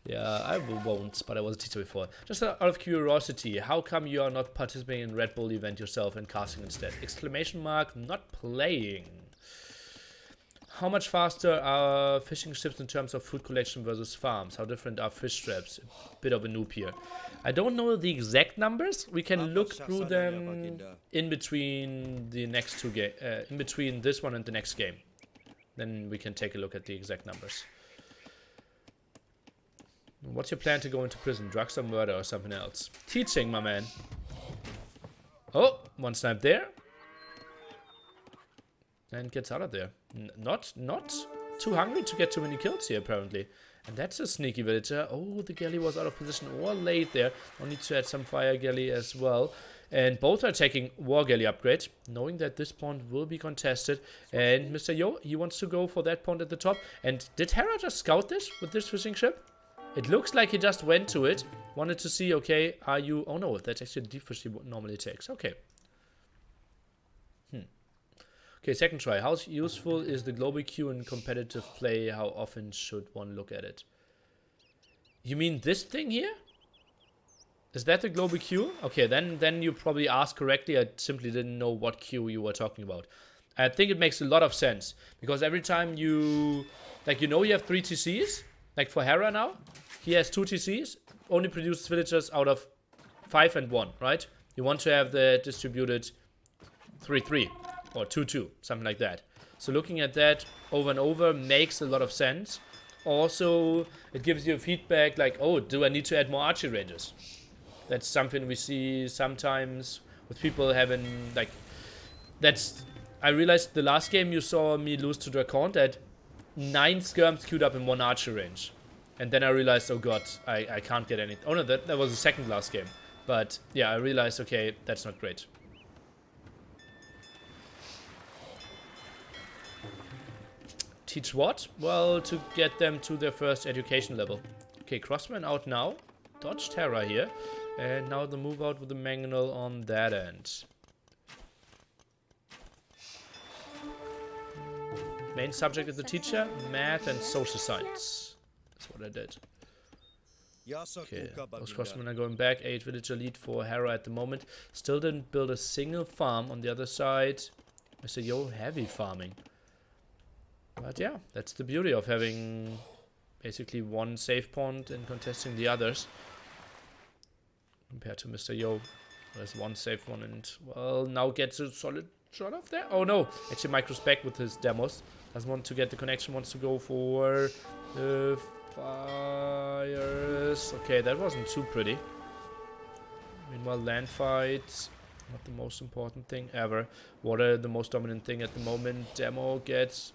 Speaker 1: Yeah, I won't, but I was a teacher before. Just out of curiosity, how come you are not participating in Red Bull event yourself and casting instead? Exclamation mark, not playing. How much faster are fishing ships in terms of food collection versus farms? How different are fish traps? A bit of a noob here. I don't know the exact numbers. We can look through them in between the next two in between this one and the next game. Then we can take a look at the exact numbers. What's your plan to go into prison? Drugs or murder or something else? Teaching, my man. Oh, one snipe there. And gets out of there. Not too hungry to get too many kills here, apparently. And that's a sneaky villager. Oh, the galley was out of position or late there. I need to add some fire galley as well. And both are taking war galley upgrade, knowing that this pawn will be contested. And Mr. Yo, he wants to go for that pawn at the top. And did Hera just scout this with this fishing ship? It looks like he just went to it. Wanted to see, okay, are you... Oh no, that's actually the deep fish he normally takes. Okay. Okay, second try. How useful is the global queue in competitive play? How often should one look at it? You mean this thing here? Is that the global queue? Okay, then you probably asked correctly. I simply didn't know what queue you were talking about. I think it makes a lot of sense. Because every time you... Like, you know you have 3 TCs? Like for Hera now, he has 2 TCs. Only produces villagers out of 5 and 1, right? You want to have the distributed 3-3. Or 2-2, something like that. So looking at that over and over makes a lot of sense. Also, it gives you feedback like, oh, do I need to add more archery ranges? That's something we see sometimes with people having, like, that's... I realized the last game you saw me lose to Dracon that 9 skirms queued up in 1 archery range. And then I realized, oh god, I can't get any... Oh no, that was the second last game. But yeah, I realized, okay, that's not great. Teach what? Well, to get them to their first education level. Okay, Crossman out now. Dodge Terra here. And now the move out with the Mangonel on that end. Main subject of the teacher, math and social science. That's what I did. Okay, those Crossmen are going back. 8 villager lead for Hera at the moment. Still didn't build a single farm on the other side. Mr. Yo, heavy farming. But yeah, that's the beauty of having basically one save point and contesting the others. Compared to Mr. Yo, there's one safe one and, well, now gets a solid shot off there. Oh no, actually Micro's back with his demos. Doesn't want to get the connection, wants to go for the fires. Okay, that wasn't too pretty. Meanwhile, land fights, not the most important thing ever. Water, the most dominant thing at the moment. Demo gets...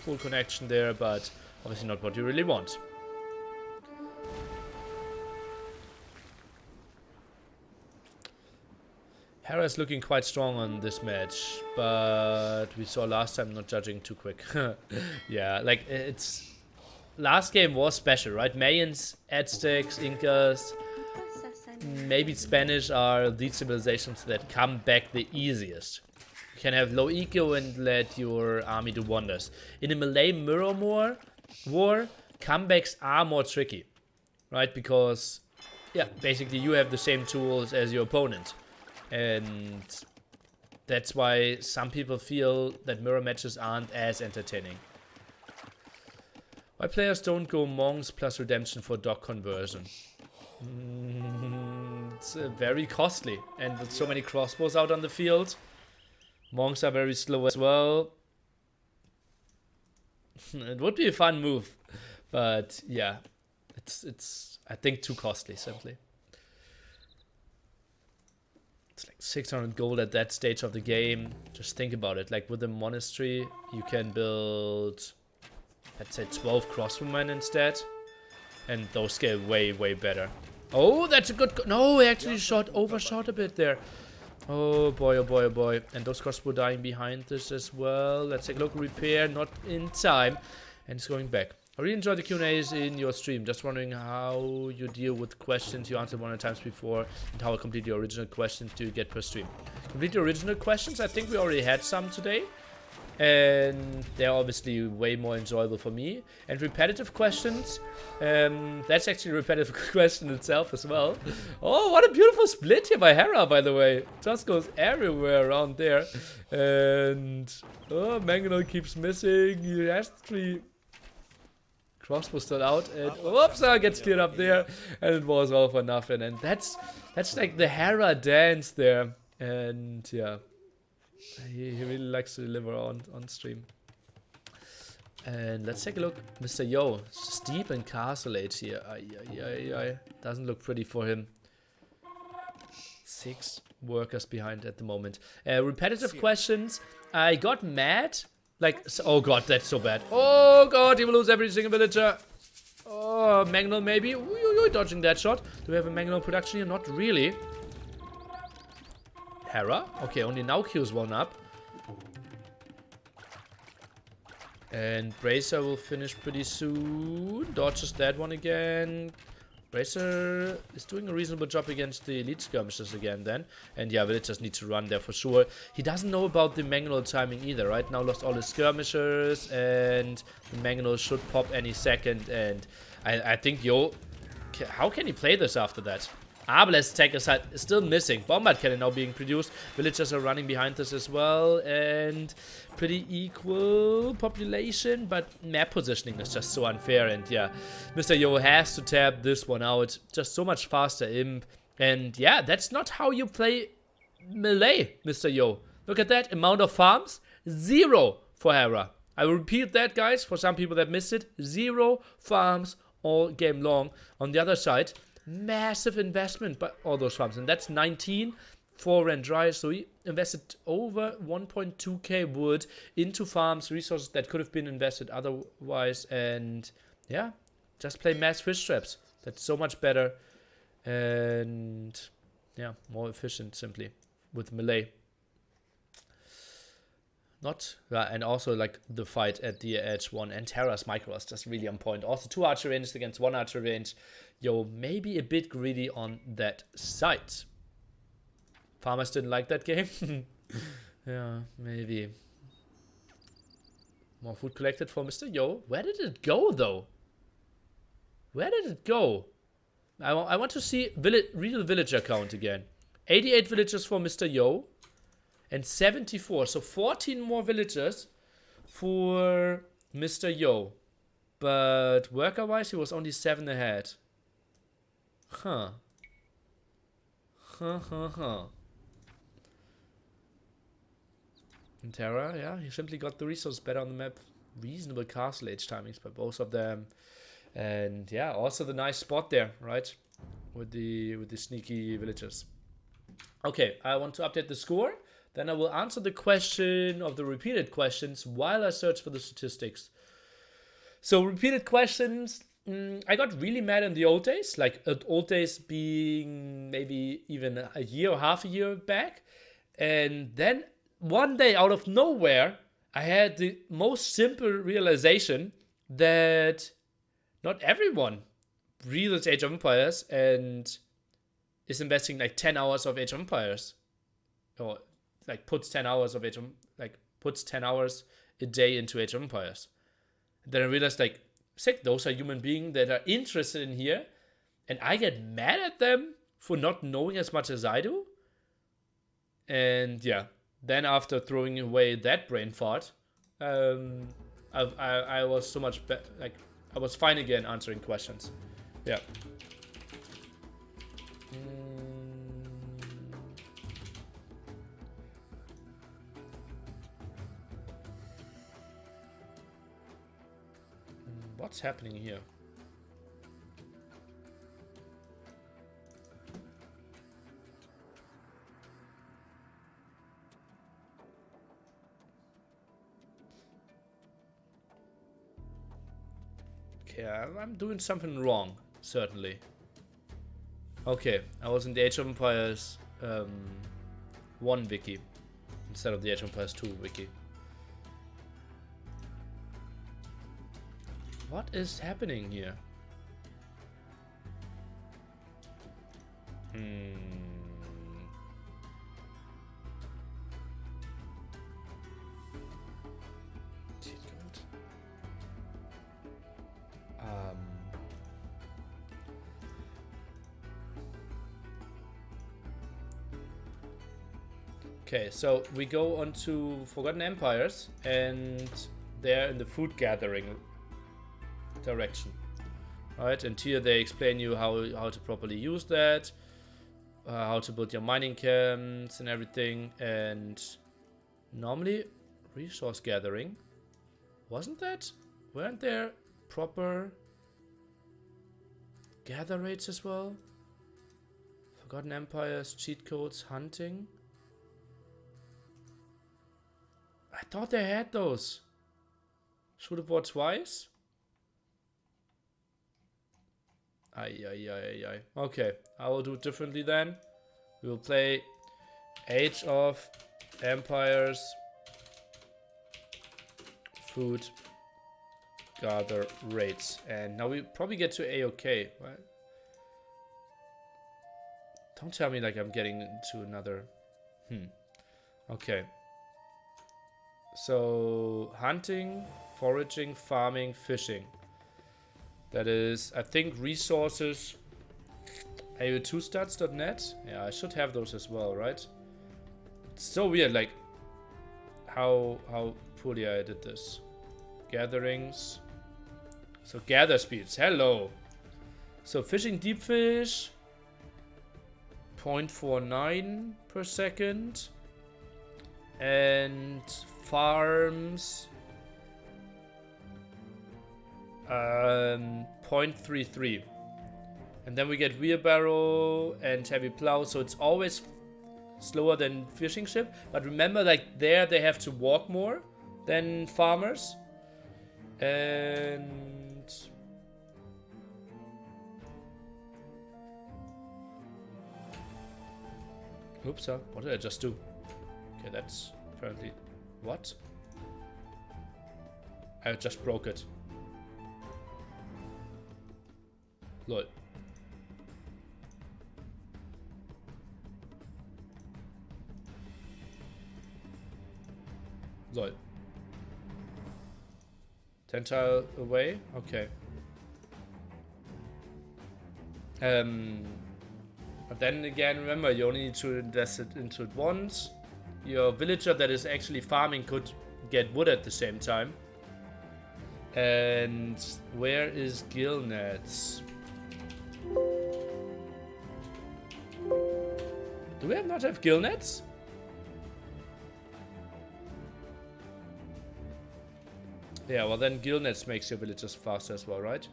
Speaker 1: full connection there, but obviously not what you really want. Hera is looking quite strong on this match, but we saw last time not judging too quick. Yeah, like it's... Last game was special, right? Mayans, Aztecs, Incas, maybe Spanish are the civilizations that come back the easiest. You can have low eco and let your army do wonders. In a Malay Mirror War, comebacks are more tricky, right? Because, yeah, basically you have the same tools as your opponent. And that's why some people feel that mirror matches aren't as entertaining. Why players don't go monks plus redemption for dog conversion? It's very costly, and with so many crossbows out on the field, monks are very slow as well. It would be a fun move, but yeah, it's I think too costly simply. It's like 600 gold at that stage of the game. Just think about it. Like with the monastery, you can build, let's say, 12 crossbowmen instead, and those get way better. Oh, that's a good. No, he actually overshot a bit there. Oh boy, oh boy, oh boy. And those crossbow dying behind this as well. Let's take a look. Repair, not in time. And it's going back. I really enjoyed the Q&As in your stream. Just wondering how you deal with questions you answered 100 times before, and how complete your original questions do you get per stream. Complete your original questions? I think we already had some today. And they're obviously way more enjoyable for me. And repetitive questions, that's actually a repetitive question itself as well. Oh, what a beautiful split here by Hera, by the way. Just goes everywhere around there. And oh, Mangonel keeps missing. He has 3 crossbows still out, and whoops, gets cleared up there, and it was all for nothing. And that's like the Hera dance there. And yeah, he really likes to deliver on stream. And let's take a look. Mr. Yo, steep and castle age here. Doesn't look pretty for him. 6 workers behind at the moment. Repetitive questions. I got mad. Like, oh god, that's so bad. Oh god, he will lose every single villager. Oh, Mangonel maybe. Dodging that shot. Do we have a Mangonel production here? Not really. Hera. Okay, only now queues 1 up. And Bracer will finish pretty soon. Dodges that one again. Bracer is doing a reasonable job against the elite skirmishers again then. And yeah, villagers need to run there for sure. He doesn't know about the Mangonel timing either. Right now lost all his skirmishers, and the Mangonel should pop any second. And I think, yo, how can he play this after that? Arbalest attack is still missing. Bombard cannon now being produced. Villagers are running behind this as well. And pretty equal population. But map positioning is just so unfair. And yeah, Mr. Yo has to tap this one out. Just so much faster imp. And yeah, that's not how you play melee, Mr. Yo. Look at that amount of farms. 0 for Hera. I will repeat that, guys, for some people that missed it. 0 farms all game long. On the other side, massive investment by all those farms, and that's 19 for Rendry. So he invested over 1.2k wood into farms, resources that could have been invested otherwise. And yeah, just play mass fish traps. That's so much better, and yeah, more efficient simply with melee. And also like the fight at the edge 1, and Terra's micro is just really on point. Also 2 archer ranges against 1 archer range. Yo, maybe a bit greedy on that side. Farmers didn't like that game. Yeah, maybe. More food collected for Mr. Yo. Where did it go though? Where did it go? I want to see real villager count again. 88 villagers for Mr. Yo. And 74, so 14 more villagers for Mr. Yo. But worker-wise, he was only 7 ahead. Huh. And Terra, yeah, he simply got the resources better on the map. Reasonable castle age timings by both of them. And yeah, also the nice spot there, right? With the sneaky villagers. Okay, I want to update the score. Then I will answer the question of the repeated questions while I search for the statistics. So repeated questions, I got really mad in the old days. Like old days being maybe even a year or half a year back. And then one day out of nowhere, I had the most simple realization that not everyone reads Age of Empires and is investing like 10 hours of Age of Empires. Or like puts 10 hours of puts 10 hours a day into Age of Empires. And then I realized, like, sick, those are human beings that are interested in here, and I get mad at them for not knowing as much as I do. And yeah, then after throwing away that brain fart, I was so much like I was fine again answering questions. Yeah. What's happening here? Okay, I'm doing something wrong, certainly. Okay, I was in the Age of Empires 1 wiki instead of the Age of Empires 2 wiki. What is happening here? Cheat code. Okay, so we go on to Forgotten Empires, and they're in the food gathering direction, right? And here they explain you how to properly use that, how to build your mining camps and everything. And normally resource gathering, weren't there proper gather rates as well? Forgotten Empires, cheat codes, hunting. I thought they had those. Should have bought twice. Ay. Okay, I will do it differently then. We will play Age of Empires food gather rates. And now we probably get to A-OK, right? Don't tell me like I'm getting into another... Okay. So, hunting, foraging, farming, fishing. That is, I think, resources. AO2stats.net. Yeah, I should have those as well, right? It's so weird, like how poorly I did this. Gatherings. So gather speeds. Hello. So fishing deep fish. 0.49 per second. And farms. 0.33. And then we get wheelbarrow and heavy plow, so it's always slower than fishing ship. But remember, like there they have to walk more than farmers. And oops, what did I just do? Okay, that's apparently what? I just broke it. Lol. Lol. 10 tile away? Okay. But then again, remember, you only need to invest it into it once. Your villager that is actually farming could get wood at the same time. And where is Gillnets? Do we not have Gillnets? Yeah, well then Gillnets makes your villagers faster as well, right?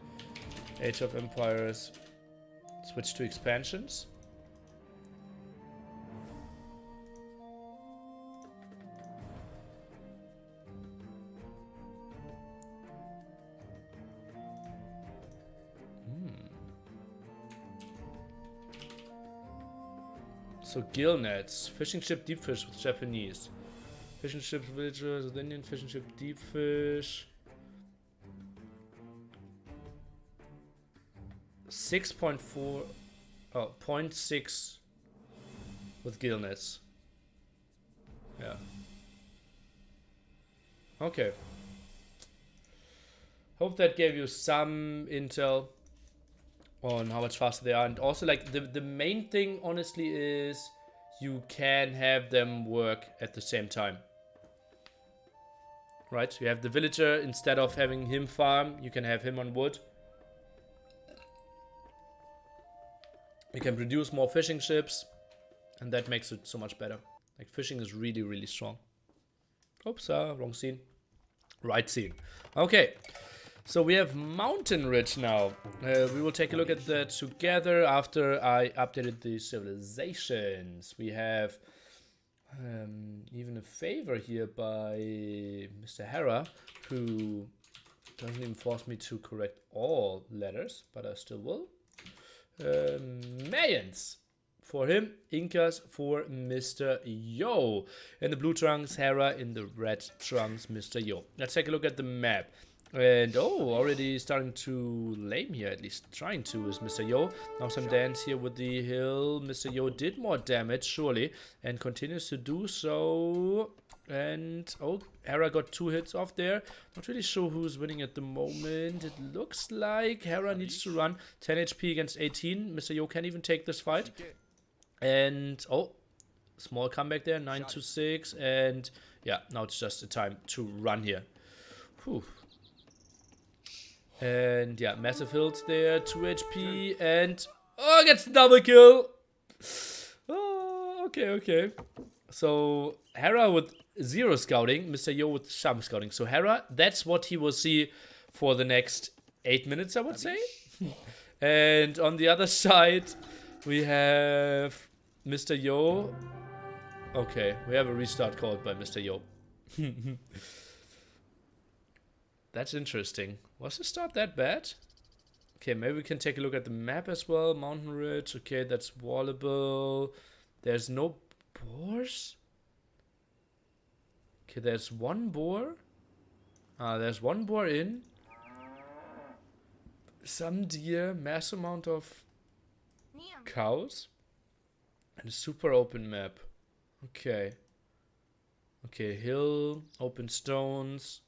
Speaker 1: Age of Empires. Switch to expansions. So Gillnets. Fishing ship deep fish with Japanese. Fishing ship villagers with Indian. Fishing ship deep fish. 6.4. Oh, 0.6 with Gillnets. Yeah. Okay. Hope that gave you some intel on how much faster they are. And also, like, the main thing, honestly, is you can have them work at the same time. Right? You have the villager, instead of having him farm, you can have him on wood. You can produce more fishing ships, and that makes it so much better. Like, fishing is really, really strong. Oops, wrong scene. Right scene. Okay, so we have Mountain Ridge now. We will take a look at that together after I updated the civilizations. We have even a favor here by Mr. Hera, who doesn't even force me to correct all letters, but I still will. Mayans for him, Incas for Mr. Yo. In the blue trunks, Hera. In the red trunks, Mr. Yo. Let's take a look at the map. And already starting to lame here, at least trying to, is Mr. Yo. Now some dance here with the hill. Mr. Yo did more damage, surely, and continues to do so. And Hera got 2 hits off there. Not really sure who's winning at the moment. It looks like Hera needs to run 10 HP against 18. Mr. Yo can't even take this fight. And small comeback there, 9-6. And yeah, now it's just a time to run here. Whew. And yeah, massive hills there, 2 HP, and gets the double kill. Okay. So Hera with 0 scouting, Mr. Yo with some scouting. So Hera, that's what he will see for the next 8 minutes, I would say. And on the other side, we have Mr. Yo. Okay, we have a restart called by Mr. Yo. That's interesting. Was the start that bad? Okay, maybe we can take a look at the map as well. Mountain Ridge. Okay, that's wallable. There's no boars? Okay, there's 1 boar. There's 1 boar in. Some deer. Mass amount of cows. And a super open map. Okay. Okay, hill. Open stones.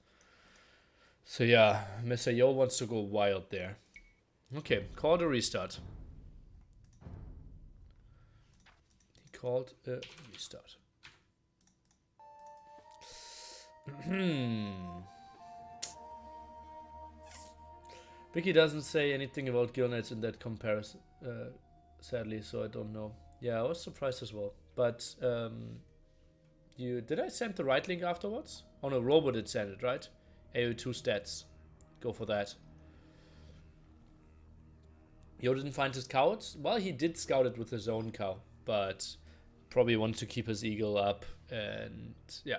Speaker 1: So yeah, Mr. Yo wants to go wild there. Okay, call the restart. He called a restart. Vicky doesn't say anything about gillnets in that comparison, sadly, so I don't know. Yeah, I was surprised as well. But did I send the right link afterwards? Oh no, Robo did send it, right? AO2 stats. Go for that. Yo didn't find his cows? Well, he did scout it with his own cow, but probably wants to keep his eagle up and, yeah,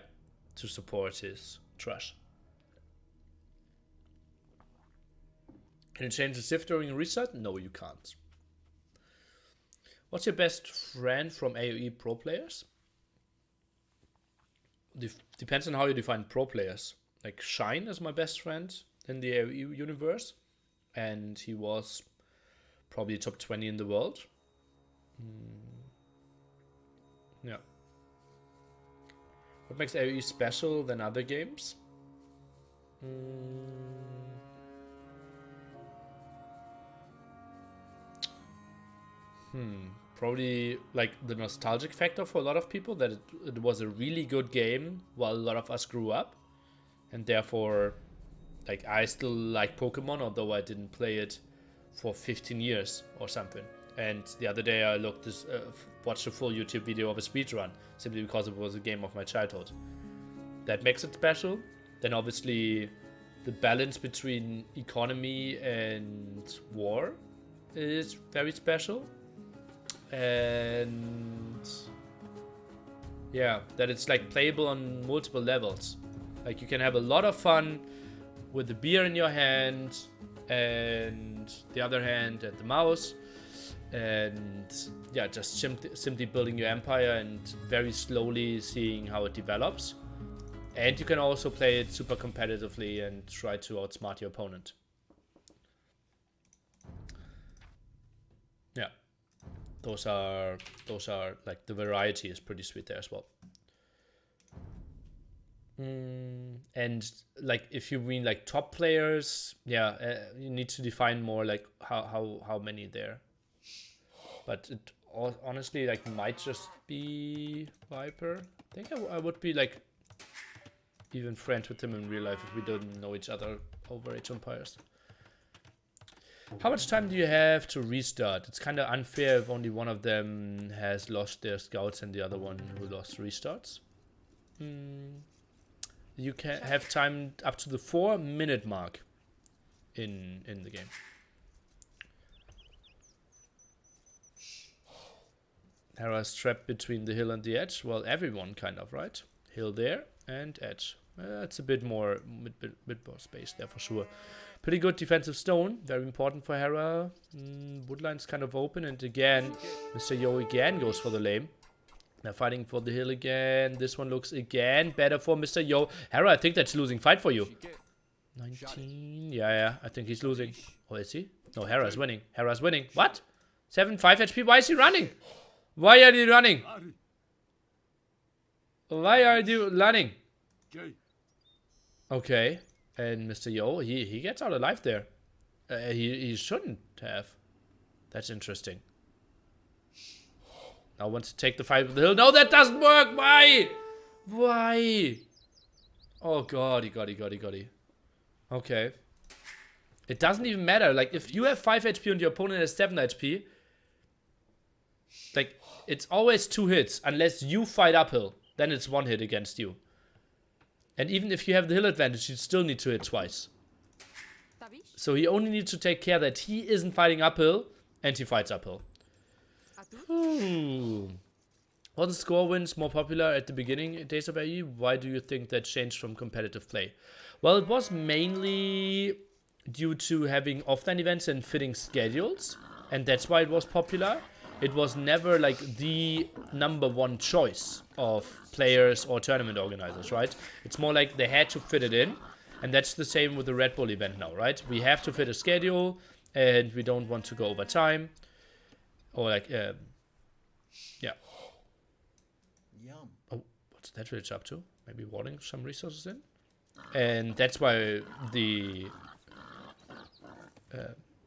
Speaker 1: to support his trash. Can you change the shift during a reset? No, you can't. What's your best friend from AoE pro players? Depends on how you define pro players. Like, Shine is my best friend in the AoE universe, and he was probably top 20 in the world. Yeah. What makes AoE special than other games? Probably like the nostalgic factor for a lot of people, that it was a really good game while a lot of us grew up. And therefore, like, I still like Pokemon, although I didn't play it for 15 years or something. And the other day I watched a full YouTube video of a speedrun, simply because it was a game of my childhood. That makes it special. Then obviously the balance between economy and war is very special. And yeah, that it's like playable on multiple levels. Like, you can have a lot of fun with the beer in your hand and the other hand at the mouse, and yeah, just simply building your empire and very slowly seeing how it develops. And you can also play it super competitively and try to outsmart your opponent. Yeah, those are like, the variety is pretty sweet there as well. And like, if you mean like top players, yeah, you need to define more like how many there. But it honestly, like, might just be Viper. I think I would be, like, even friends with him in real life if we didn't know each other over Age of Empires. How much time do you have to restart? It's kind of unfair if only one of them has lost their scouts and the other one who lost restarts. You can have time up to the 4-minute mark in the game. Hera's trapped between the hill and the edge. Well, everyone kind of, right? Hill there and edge. That's a bit more space there for sure. Pretty good defensive stone. Very important for Hera. Woodline's kind of open. And again, Mr. Yo again goes for the lane. They're fighting for the hill again. This one looks again better for Mr. Yo. Hera, I think that's a losing fight for you. 19. Yeah. I think he's losing. Oh, is he? No, Hera's winning. Hera's winning. What? 5 HP. Why is he running? Why are you running? Why are you running? Okay. And Mr. Yo, he gets out alive there. He shouldn't have. That's interesting. Now wants to take the fight with the hill. No, that doesn't work. Why? Why? Oh god, he got it. Okay. It doesn't even matter. Like, if you have 5 HP and your opponent has 7 HP, like, it's always 2 hits unless you fight uphill. Then it's 1 hit against you. And even if you have the hill advantage, you still need to hit twice. So he only needs to take care that he isn't fighting uphill and he fights uphill. Was the score wins more popular at the beginning days of AE? Why do you think that changed from competitive play? Well, it was mainly due to having offline events and fitting schedules. And that's why it was popular. It was never like the #1 choice of players or tournament organizers, right? It's more like they had to fit it in. And that's the same with the Red Bull event now, right? We have to fit a schedule and we don't want to go over time. Or like, yeah. Oh, what's that village up to? Maybe watering some resources in? And that's why the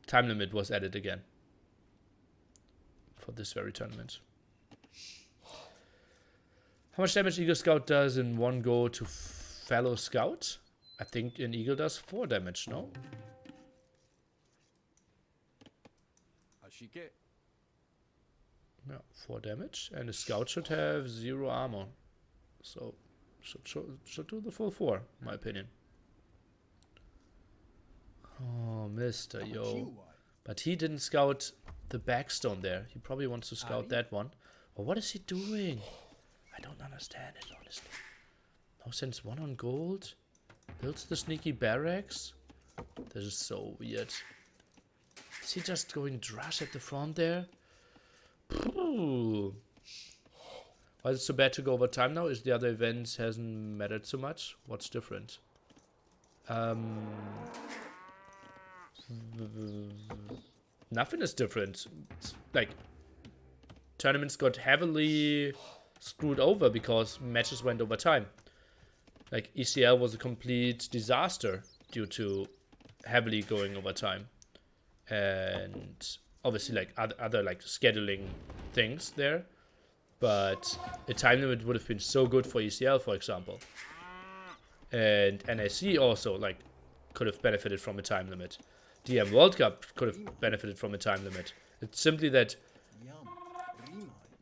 Speaker 1: time limit was added again. For this very tournament. How much damage Eagle Scout does in one go to fellow Scout? I think an Eagle does 4 damage, no? Yeah, 4 damage. And a Scout should have 0 armor. So, should do the full 4, in my opinion. Oh, Mr. Yo. But he didn't scout the backstone there. He probably wants to scout that one. Well, what is he doing? I don't understand it, honestly. No sense 1 on gold. Builds the sneaky barracks. This is so weird. Is he just going Drush at the front there? Why is it so bad to go over time now? Is the other events hasn't mattered so much? What's different? Nothing is different. It's like, tournaments got heavily screwed over because matches went over time. Like, ECL was a complete disaster due to heavily going over time. And obviously, like, other like scheduling things there. But a time limit would have been so good for ECL, for example. And NAC also, like, could have benefited from a time limit. DM World Cup could have benefited from a time limit. It's simply that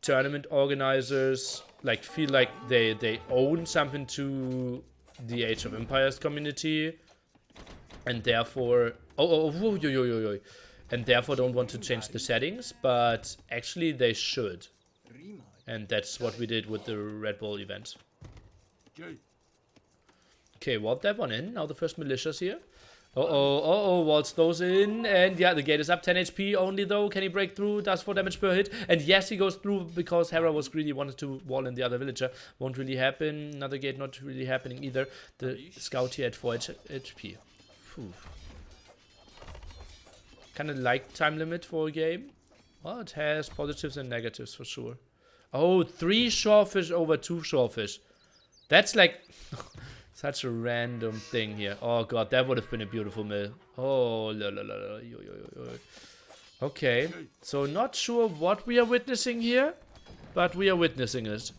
Speaker 1: tournament organizers like feel like they own something to the Age of Empires community, and therefore and therefore don't want to change the settings, but actually they should. And that's what we did with the Red Bull event. Okay, walled that one in. Now the first militia's here. Waltz those in, and yeah, the gate is up, 10 HP only though. Can he break through? Does 4 damage per hit, and yes, he goes through because Hera was greedy, wanted to wall in the other villager. Won't really happen. Another gate not really happening either. The scout here at 4 HP. Kind of like time limit for a game. Well, it has positives and negatives for sure. Oh, 3 shorefish over 2 shorefish. That's like... Such a random thing here. Oh god, that would have been a beautiful mill. Oh, Okay, so not sure what we are witnessing here, but we are witnessing it.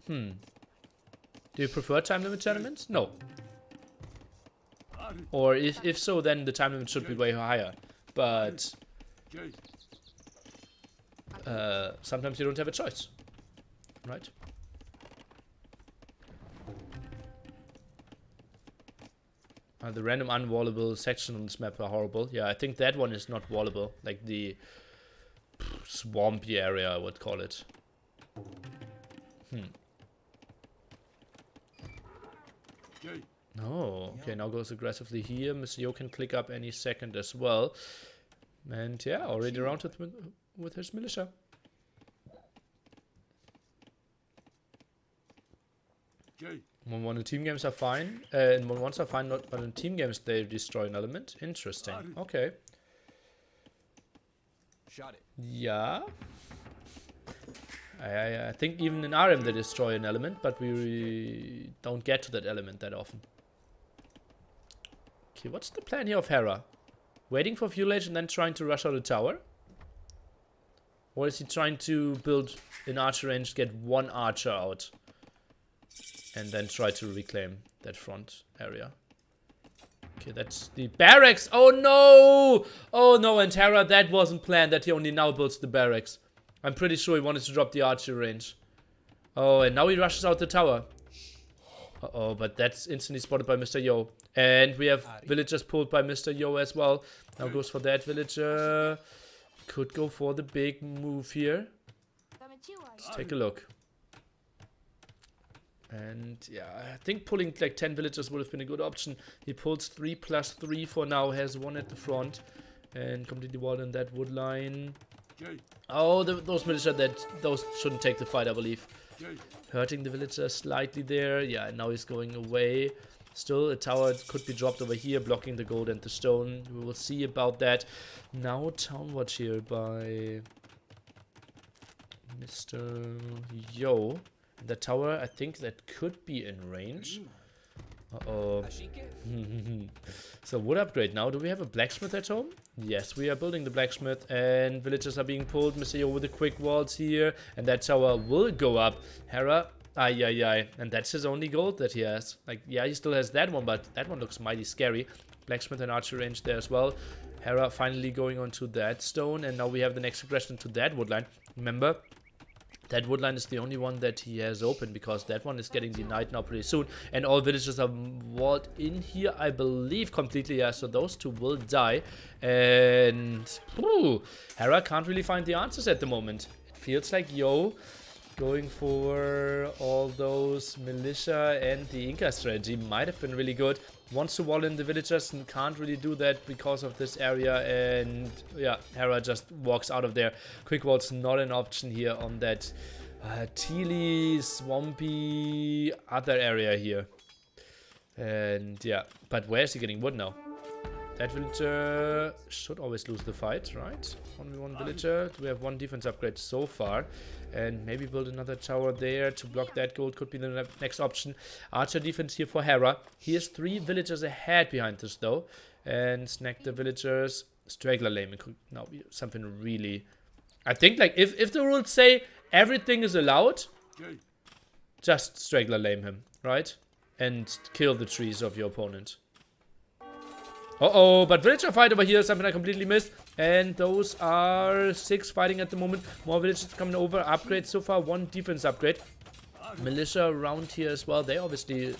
Speaker 1: Do you prefer time limit tournaments? No. Or if so, then the time limit should be way higher. But sometimes you don't have a choice, right? The random unwallable section on this map are horrible. Yeah, I think that one is not wallable. Like the swampy area, I would call it. Oh, okay, now goes aggressively here. Mr. Yo can click up any second as well. And yeah, already around with his militia. When one team games are fine, and when ones are fine, but in team games they destroy an element. Interesting. Okay.
Speaker 3: Shot it.
Speaker 1: Yeah. I think even in RM they destroy an element, but we don't get to that element that often. Okay, what's the plan here of Hera? Waiting for fuel age and then trying to rush out a tower? Or is he trying to build an archer range, get one archer out? And then try to reclaim that front area. Okay, that's the barracks. Oh no! Oh no, and Hera, that wasn't planned, that he only now builds the barracks. I'm pretty sure he wanted to drop the archer range. Oh, and now he rushes out the tower. Uh-oh, but that's instantly spotted by Mr. Yo. And we have villagers pulled by Mr. Yo as well. Now goes for that villager. Could go for the big move here. Let's take a look. And yeah, I think pulling like 10 villagers would have been a good option. He pulls 3+3 for now, has one at the front. And completely walled in that wood line. Oh, those militia, those shouldn't take the fight, I believe. Hurting the villager slightly there. Yeah, now he's going away. Still, a tower could be dropped over here, blocking the gold and the stone. We will see about that. Now, town watch here by Mr. Yo. The tower, I think that could be in range. Uh-oh. So, wood upgrade now. Do we have a blacksmith at home? Yes, we are building the blacksmith, and villagers are being pulled. Mr. Yo with the quick walls here, and that tower will go up. Hera, ay. And that's his only gold that he has. Like, yeah, he still has that one, but that one looks mighty scary. Blacksmith and archer range there as well. Hera finally going on to that stone, and now we have the next aggression to that wood line. Remember, that wood line is the only one that he has open, because that one is getting denied now pretty soon. And all villagers are walled in here, I believe, completely. Yeah, so those two will die. And Hera can't really find the answers at the moment. It feels like Yo going for all those militia and the Inca strategy might have been really good. Wants to wall in the villagers and can't really do that because of this area, and yeah, Hera just walks out of there. Quick wall's not an option here on that tealy, swampy other area here. And yeah, but where is he getting wood now? That villager should always lose the fight, right? Only one villager. We have one defense upgrade so far. And maybe build another tower there to block that gold could be the next option. Archer defense here for Hera. He has 3 villagers ahead behind this though. And snack the villagers. Straggler lame. It could now be something really... I think like if the rules say everything is allowed, just straggler lame him, right? And kill the trees of your opponent. Uh-oh, but villager fight over here, something I completely missed. And those are 6 fighting at the moment. More villagers coming over. Upgrades so far, 1 defense upgrade. Militia around here as well. They obviously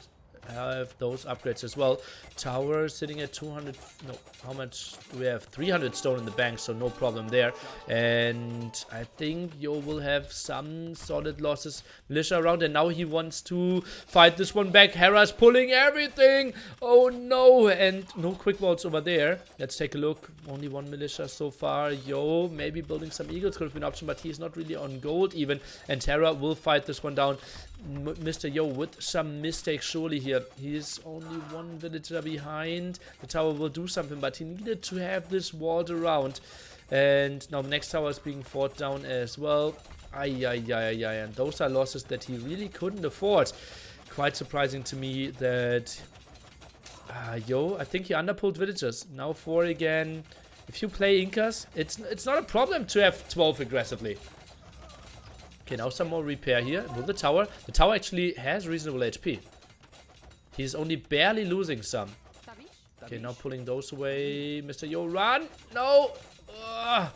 Speaker 1: have those upgrades as well. Tower sitting at 200. No, how much do we have? 300 stone in the bank, so no problem there. And I think Yo will have some solid losses. Militia around, and now he wants to fight this one back. Hera's pulling everything. Oh no, and no quick walls over there. Let's take a look. Only 1 militia so far. Yo, maybe building some eagles could have been an option, but he's not really on gold even. And Hera will fight this one down. Mr. Yo with some mistakes surely here. He's only 1 villager behind. The tower will do something, but he needed to have this walled around. And now the next tower is being fought down as well. Ay. And those are losses that he really couldn't afford. Quite surprising to me that Yo, I think he underpulled villagers. Now 4 again. If you play Incas, it's not a problem to have 12 aggressively. Okay, now some more repair here. Will the tower? The tower actually has reasonable HP. He's only barely losing some. Okay, now pulling those away. Mr. Yo, run! No! Ugh.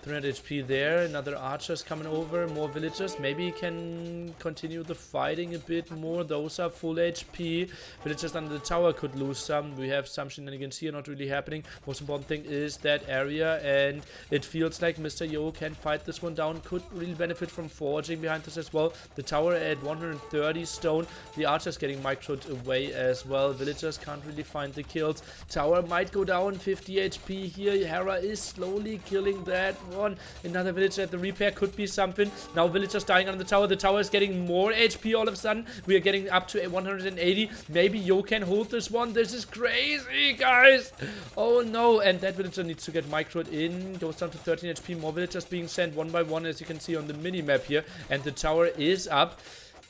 Speaker 1: 300 HP there. Another archer's coming over. More villagers. Maybe he can continue the fighting a bit more. Those are full HP. Villagers under the tower could lose some. We have some shenanigans here not really happening. Most important thing is that area. And it feels like Mr. Yo can fight this one down. Could really benefit from forging behind this as well. The tower at 130 stone. The archers getting microed away as well. Villagers can't really find the kills. Tower might go down. 50 HP here. Hera is slowly killing that one. Another villager at the repair could be something. Now villagers dying on the tower. The tower is getting more HP all of a sudden. We are getting up to 180. Maybe Yo can hold this one. This is crazy, guys. Oh no. And that villager needs to get microed in. Goes down to 13 HP. More villagers being sent one by one, as you can see on the mini-map here. And the tower is up.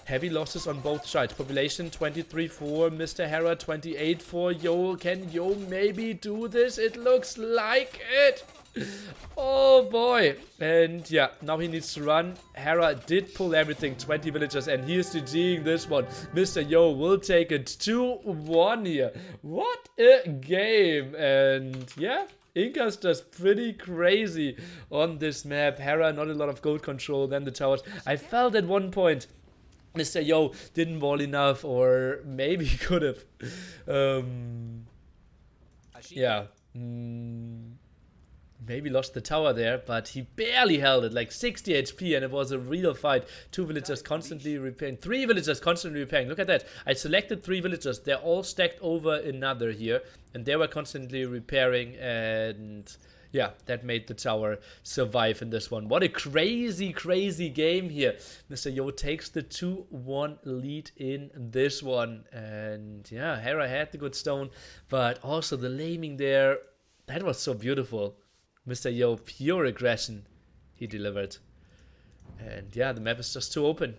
Speaker 1: Heavy losses on both sides. Population 23 for Mr. Hera, 28 for Yo. Can Yo maybe do this? It looks like it. Oh boy. And yeah, now he needs to run. Hera did pull everything, 20 villagers, and he is GGing this one. Mr. Yo will take it 2-1 here. What a game. And yeah, Inca's just pretty crazy on this map. Hera, not a lot of gold control. Then the towers. I felt at one point Mr. Yo didn't wall enough, or maybe he could have. Yeah. Maybe lost the tower there, but he barely held it, like 60 HP, and it was a real fight. 2 villagers constantly repairing. 3 villagers constantly repairing. Look at that. I selected 3 villagers. They're all stacked over another here, and they were constantly repairing, and yeah, that made the tower survive in this one. What a crazy, crazy game here. Mr. Yo takes the 2-1 lead in this one. And yeah, Hera had the good stone, but also the laming there, that was so beautiful. Mr. Yo, pure aggression he delivered. And yeah, the map is just too open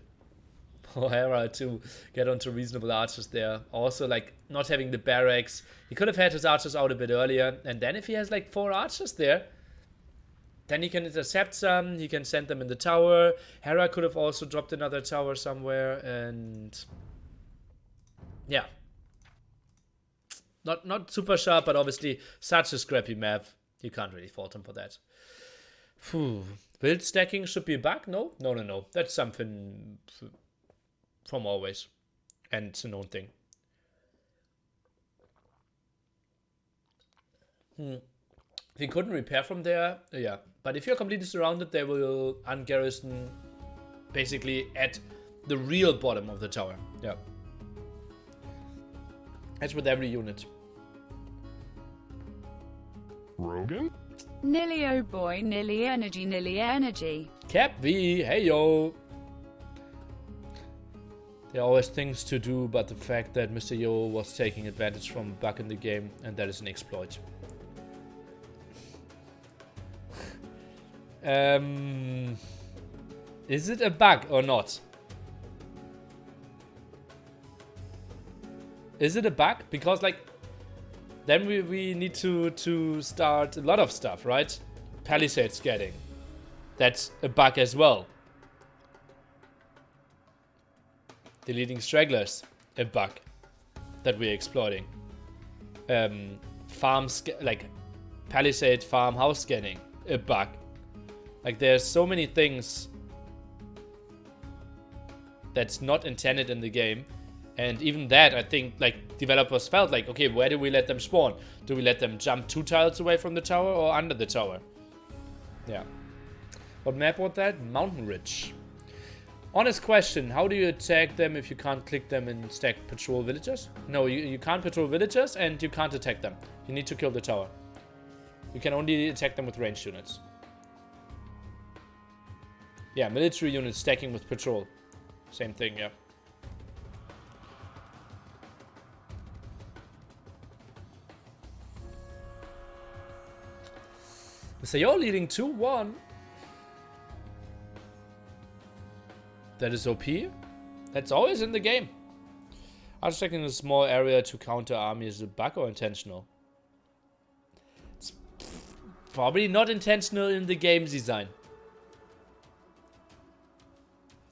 Speaker 1: for Hera to get onto reasonable archers there. Also, like, not having the barracks. He could have had his archers out a bit earlier. And then if he has like 4 archers there, then he can intercept some. He can send them in the tower. Hera could have also dropped another tower somewhere. And yeah. Not super sharp, but obviously such a scrappy map. You can't really fault him for that. Phew. Build stacking should be a bug? No? No. That's something from always. And it's a known thing. If you couldn't repair from there, yeah. But if you're completely surrounded, they will ungarrison basically at the real bottom of the tower. Yeah. That's with every unit.
Speaker 3: Rogan?
Speaker 2: Nilly oh boy, nilly energy, nilly energy.
Speaker 1: Cap V, hey yo. There are always things to do, but the fact that Mr. Yo was taking advantage from a bug in the game, and that is an exploit. Is it a bug or not? Is it a bug? Because like, then we need to start a lot of stuff, right? Palisade scanning. That's a bug as well. Deleting stragglers, a bug that we're exploiting. Like Palisade farmhouse scanning, a bug. Like there's so many things that's not intended in the game. And even that, I think, like, developers felt like, okay, where do we let them spawn? Do we let them jump 2 tiles away from the tower or under the tower? Yeah. What map was that? Mountain Ridge. Honest question, how do you attack them if you can't click them and stack patrol villagers? No, you can't patrol villagers and you can't attack them. You need to kill the tower. You can only attack them with ranged units. Yeah, military units stacking with patrol. Same thing, yeah. So you're leading 2-1. That is OP. That's always in the game. Architecting a small area to counter army is a bug or intentional? It's probably not intentional in the game design.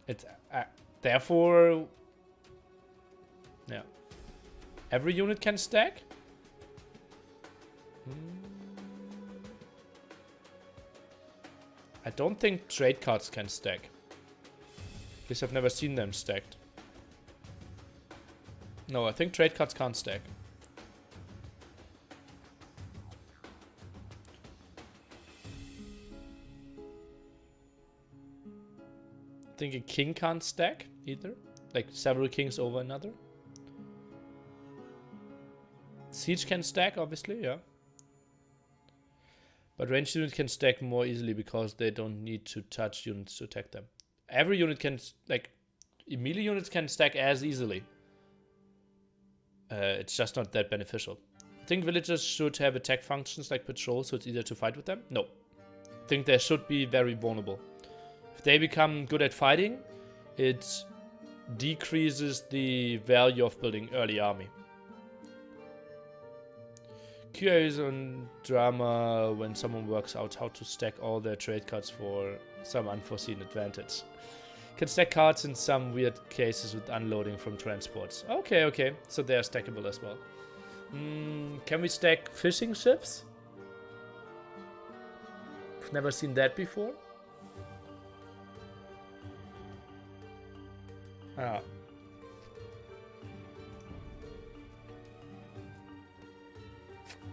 Speaker 1: It's therefore, yeah. Every unit can stack. I don't think trade cards can stack. At least I've never seen them stacked. No, I think trade cards can't stack. I think a king can't stack either. Like several kings over another. Siege can stack, obviously, yeah. But ranged units can stack more easily because they don't need to touch units to attack them. Every unit can, like, melee units can stack as easily. It's just not that beneficial. I think villagers should have attack functions like patrol, so it's easier to fight with them. No. I think they should be very vulnerable. If they become good at fighting, it decreases the value of building early army. QAs on drama when someone works out how to stack all their trade cards for some unforeseen advantage. Can stack cards in some weird cases with unloading from transports. Okay, okay. So they are stackable as well. Can we stack fishing ships? I've never seen that before. Ah.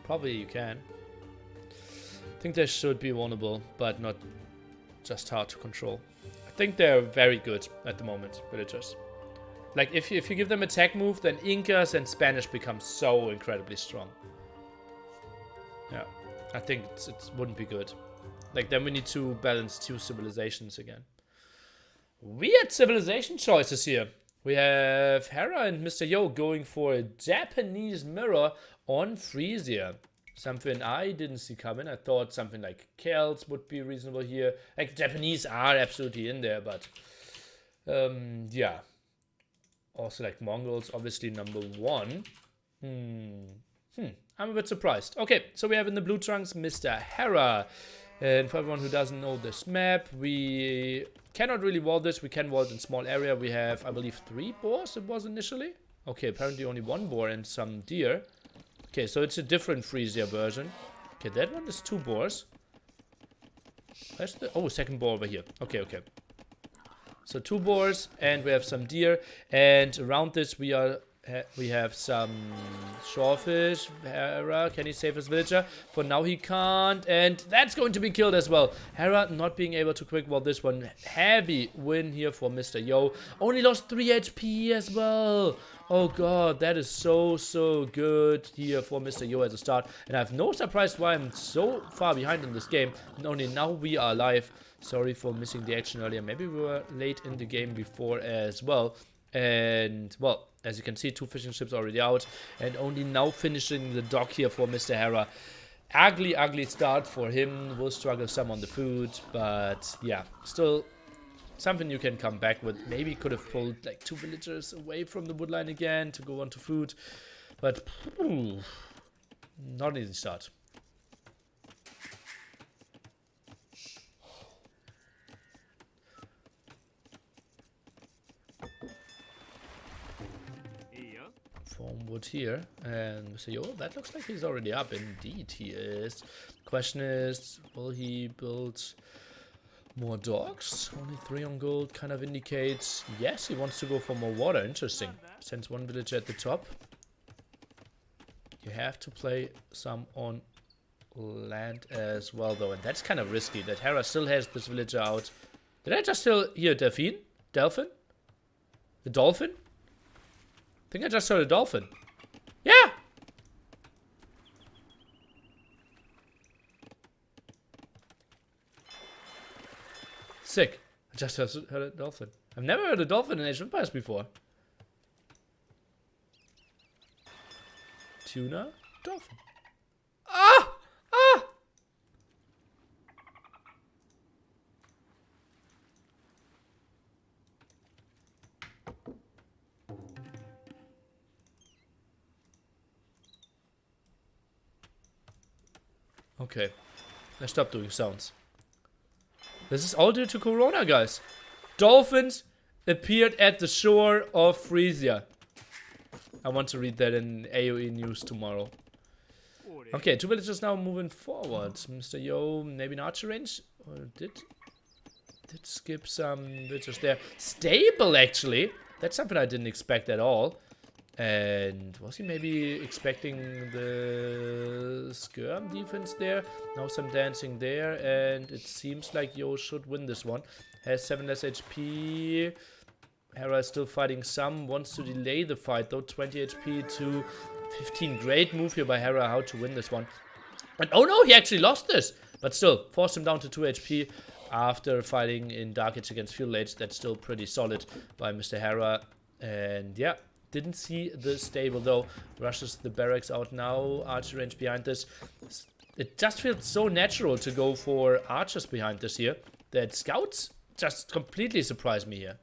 Speaker 1: Probably you can. I think they should be vulnerable, but not just hard to control. I think they're very good at the moment, villagers. Like, if you give them attack move, then Incas and Spanish become so incredibly strong. Yeah, I think it wouldn't be good. Like, then we need to balance two civilizations again. Weird civilization choices here. We have Hera and Mr. Yo going for a Japanese mirror on Frisia. Something I didn't see coming. I thought something like Celts would be reasonable here. Like, Japanese are absolutely in there, but yeah. Also, like, Mongols, obviously number one. I'm a bit surprised. Okay, so we have in the blue trunks Mr. Hera. And for everyone who doesn't know this map, we cannot really wall this. We can wall it in small area. We have, I believe, 3 boars it was initially. Okay, apparently only 1 boar and some deer. Okay, so it's a different Frisia version. Okay, that one is 2 boars. Where's the... Oh, second boar over here. Okay, okay. So 2 boars, and we have some deer. And around this, we have some shorefish. Hera, can he save his villager? For now, he can't. And that's going to be killed as well. Hera not being able to quick wall this one. Heavy win here for Mr. Yo. Only lost 3 HP as well. Oh god, that is so good here for Mr. Yo as a start. And I have no surprise why I'm so far behind in this game. And only now we are alive. Sorry for missing the action earlier. Maybe we were late in the game before as well. And, well, as you can see, 2 fishing ships already out. And only now finishing the dock here for Mr. Hera. Ugly start for him. Will struggle some on the food. But, yeah, still something you can come back with. Maybe could have pulled, like, 2 villagers away from the woodline again to go on to food. But, not an easy start. Form wood here, and Mr. Yo, that looks like he's already up. Indeed, he is. Question is, will he build more dogs? Only 3 on gold kind of indicates yes, he wants to go for more water. Interesting. Sends 1 villager at the top. You have to play some on land as well, though, and that's kind of risky. That Hera still has this villager out. Did I just still hear Delphine? Delphin? The dolphin? I think I just heard a dolphin. Yeah! Sick. I just heard a dolphin. I've never heard a dolphin in Age of Empires before. Tuna? Dolphin. Ah! Ah! Okay. I stopped doing sounds. This is all due to Corona, guys. Dolphins appeared at the shore of Frisia. I want to read that in AOE news tomorrow. Okay, 2 villagers now moving forward. Mr. Yo, maybe an archer range? Or did skip some villagers there. Stable, actually. That's something I didn't expect at all. And was he maybe expecting the skirm defense there? Now some dancing there, and it seems like Yo should win this one. Has 7 less HP. Hera is still fighting some. Wants to delay the fight though. 20 HP to 15. Great move here by Hera. How to win this one. And oh no, he actually lost this. But still, forced him down to 2 HP after fighting in Dark Age against Feudal Age. That's still pretty solid by Mr. Hera. And yeah, didn't see the stable though. Rushes the barracks out now. Archer range behind this. It just feels so natural to go for archers behind this here. That scouts just completely surprised me here.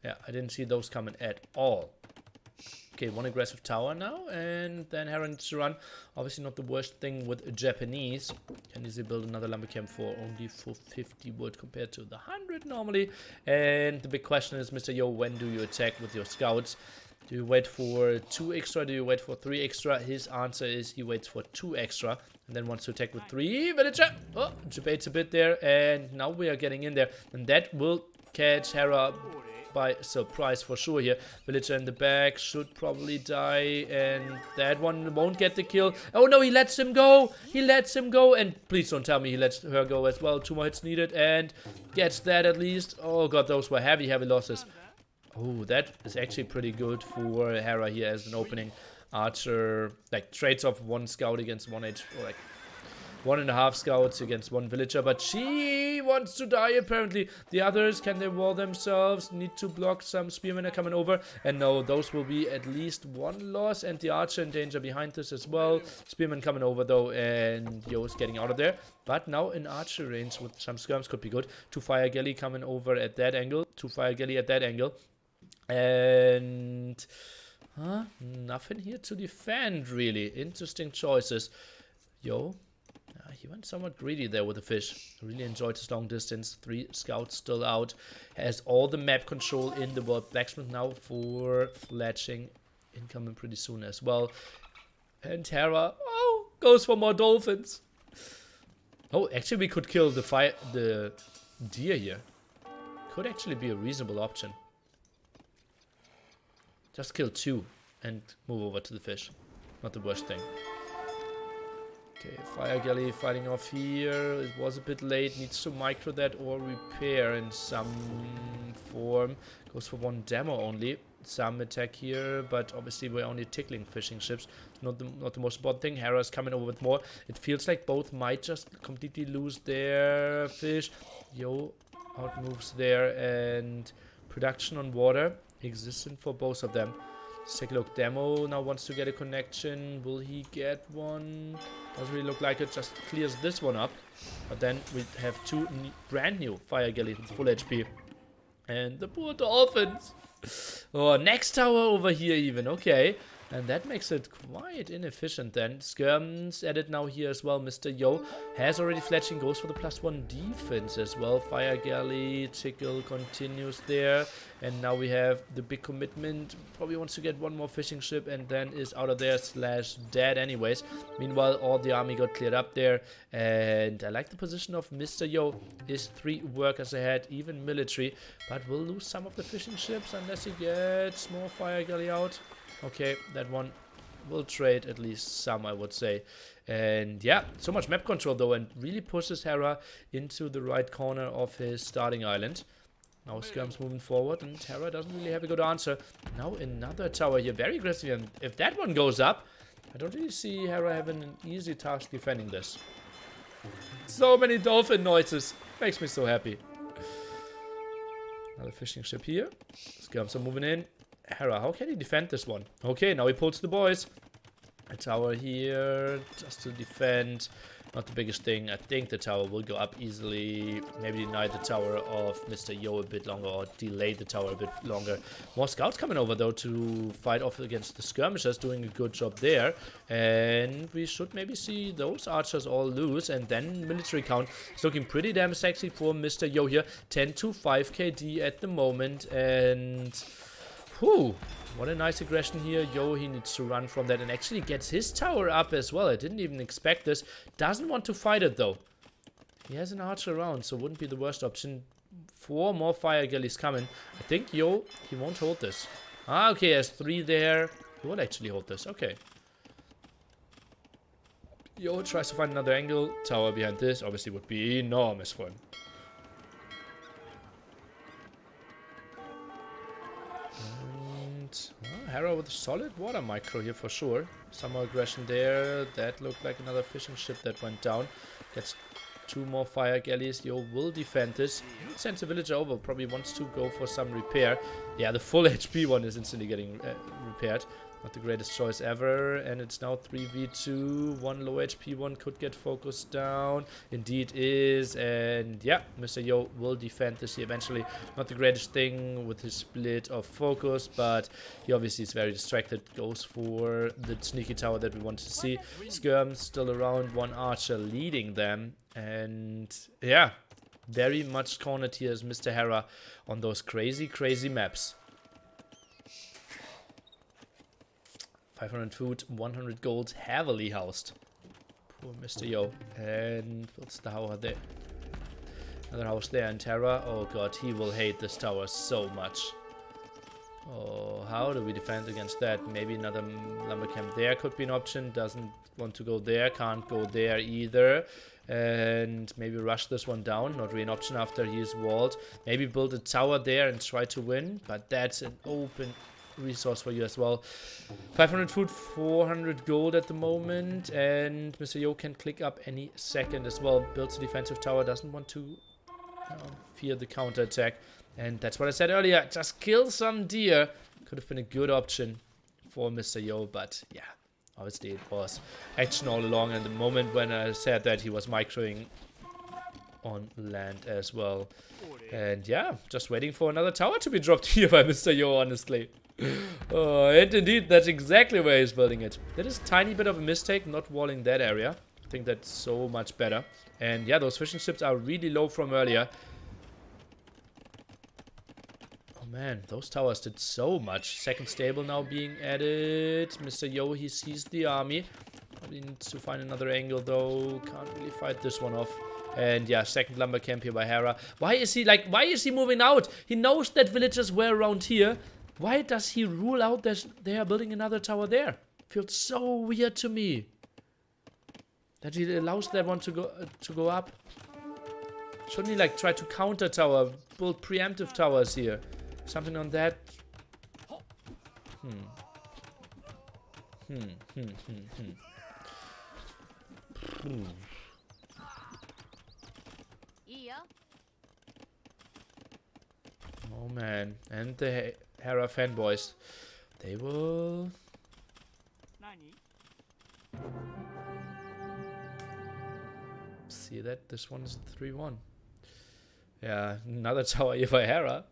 Speaker 1: Yeah, I didn't see those coming at all. Okay, one aggressive tower now, and then Hera needs to run. Obviously not the worst thing with Japanese. Can easily build another lumber camp for only 450 wood compared to the 100 normally. And the big question is, Mr. Yo, when do you attack with your scouts? Do you wait for 2 extra? Do you wait for 3 extra? His answer is he waits for 2 extra and then wants to attack with 3 villager. Oh, debates a bit there, and now we are getting in there, and that will catch Hera by surprise for sure here. Villager in the back should probably die, and that one won't get the kill. Oh no, he lets him go. He lets him go, and please don't tell me he lets her go as well. 2 more hits needed, and gets that at least. Oh god, those were heavy losses. Oh, that is actually pretty good for Hera here as an opening archer. Like, trades off 1 scout against 1 HP, or like 1.5 scouts against 1 villager, but she wants to die apparently. The others, can they wall themselves? Need to block. Some spearmen are coming over, and no, those will be at least 1 loss, and the archer in danger behind this as well. Spearmen coming over though, and Yo's getting out of there. But now in archer range with some skirms could be good. 2 fire galley coming over at that angle. 2 fire galley at that angle. And nothing here to defend really. Interesting choices. Yo, he went somewhat greedy there with the fish. Really enjoyed his long distance. 3 scouts still out. Has all the map control in the world. Blacksmith now for fletching. Incoming pretty soon as well. And Hera, oh, goes for more dolphins. Oh, actually we could kill the deer here. Could actually be a reasonable option. Just kill 2 and move over to the fish. Not the worst thing. Okay, fire galley fighting off here. It was a bit late. Needs to micro that or repair in some form. Goes for 1 demo only. Some attack here, but obviously we're only tickling fishing ships. Not the most important thing. Hera's coming over with more. It feels like both might just completely lose their fish. Yo, out moves there, and production on water existent for both of them. Let's take a look. Demo now wants to get a connection. Will he get one? Doesn't really look like it. Just clears this one up. But then we have 2 brand new fire galley with full HP. And the poor dolphins. Oh, next tower over here even. Okay. And that makes it quite inefficient then. Skirms added now here as well. Mr. Yo has already fletching. Goes for the +1 defense as well. Fire galley. Tickle continues there. And now we have the big commitment. Probably wants to get 1 more fishing ship and then is out of there / dead anyways. Meanwhile, all the army got cleared up there. And I like the position of Mr. Yo. Is 3 workers ahead, even military. But will lose some of the fishing ships unless he gets more fire galley out. Okay, that one will trade at least some, I would say. And yeah, so much map control though, and really pushes Hera into the right corner of his starting island. Now Skirm's moving forward, and Hera doesn't really have a good answer. Now another tower here, very aggressive, and if that one goes up, I don't really see Hera having an easy task defending this. So many dolphin noises, makes me so happy. Another fishing ship here. Skirms are moving in. Hera, how can he defend this one? Okay, now he pulls the boys. A tower here just to defend. Not the biggest thing. I think the tower will go up easily. Maybe deny the tower of Mr. Yo a bit longer, or delay the tower a bit longer. More scouts coming over though to fight off against the skirmishers, doing a good job there. And we should maybe see those archers all lose. And then military count is looking pretty damn sexy for Mr. Yo here. 10 to 5 KD at the moment. And whew, what a nice aggression here. Yo, he needs to run from that and actually gets his tower up as well. I didn't even expect this. Doesn't want to fight it though. He has an archer around, so wouldn't be the worst option. 4 more fire galleys coming. I think Yo, he won't hold this. Ah, okay, he has 3 there. He will actually hold this. Okay. Yo tries to find another angle. Tower behind this obviously would be enormous for him. Hera with a solid water micro here for sure. Some more aggression there. That looked like another fishing ship that went down. Gets 2 more fire galleys. Yo will defend this. Sends a villager over. Probably wants to go for some repair. Yeah, the full HP one is instantly getting repaired. Not the greatest choice ever. And it's now 3v2. 1 low HP one could get focused down. Indeed is. And yeah, Mr. Yo will defend this here eventually. Not the greatest thing with his split of focus, but he obviously is very distracted. Goes for the sneaky tower that we want to see. Skirm still around. 1 archer leading them. And yeah, very much cornered here is Mr. Hera on those crazy, crazy maps. 500 food, 100 gold, heavily housed. Poor Mr. Yo. And what's the tower there? Another house there, and Terra. Oh god, he will hate this tower so much. Oh, how do we defend against that? Maybe another lumber camp there could be an option. Doesn't want to go there, can't go there either. And maybe rush this one down. Not really an option after he is walled. Maybe build a tower there and try to win. But that's an open resource for you as well. 500 food, 400 gold at the moment. And Mr. Yo can click up any second as well. Builds a defensive tower. Doesn't want to fear the counter attack. And that's what I said earlier. Just kill some deer. Could have been a good option for Mr. Yo. But yeah, obviously it was action all along. And the moment when I said that, he was microing on land as well. And yeah, just waiting for another tower to be dropped here by Mr. Yo, honestly. Oh, and indeed, that's exactly where he's building it. That is a tiny bit of a mistake, not walling that area. I think that's so much better. And yeah, those fishing ships are really low from earlier. Oh man, those towers did so much. Second stable now being added. Mr. Yo, he sees the army. Probably needs to find another angle though. Can't really fight this one off. And yeah, second lumber camp here by Hera. Why is he moving out? He knows that villagers were around here. Why does he rule out that they are building another tower there? Feels so weird to me. That he allows that one to go up. Shouldn't he like try to counter tower, build preemptive towers here? Something on that. Oh man, and the Hera fanboys, they will see that this one is 3-1. Yeah, another tower here by Hera.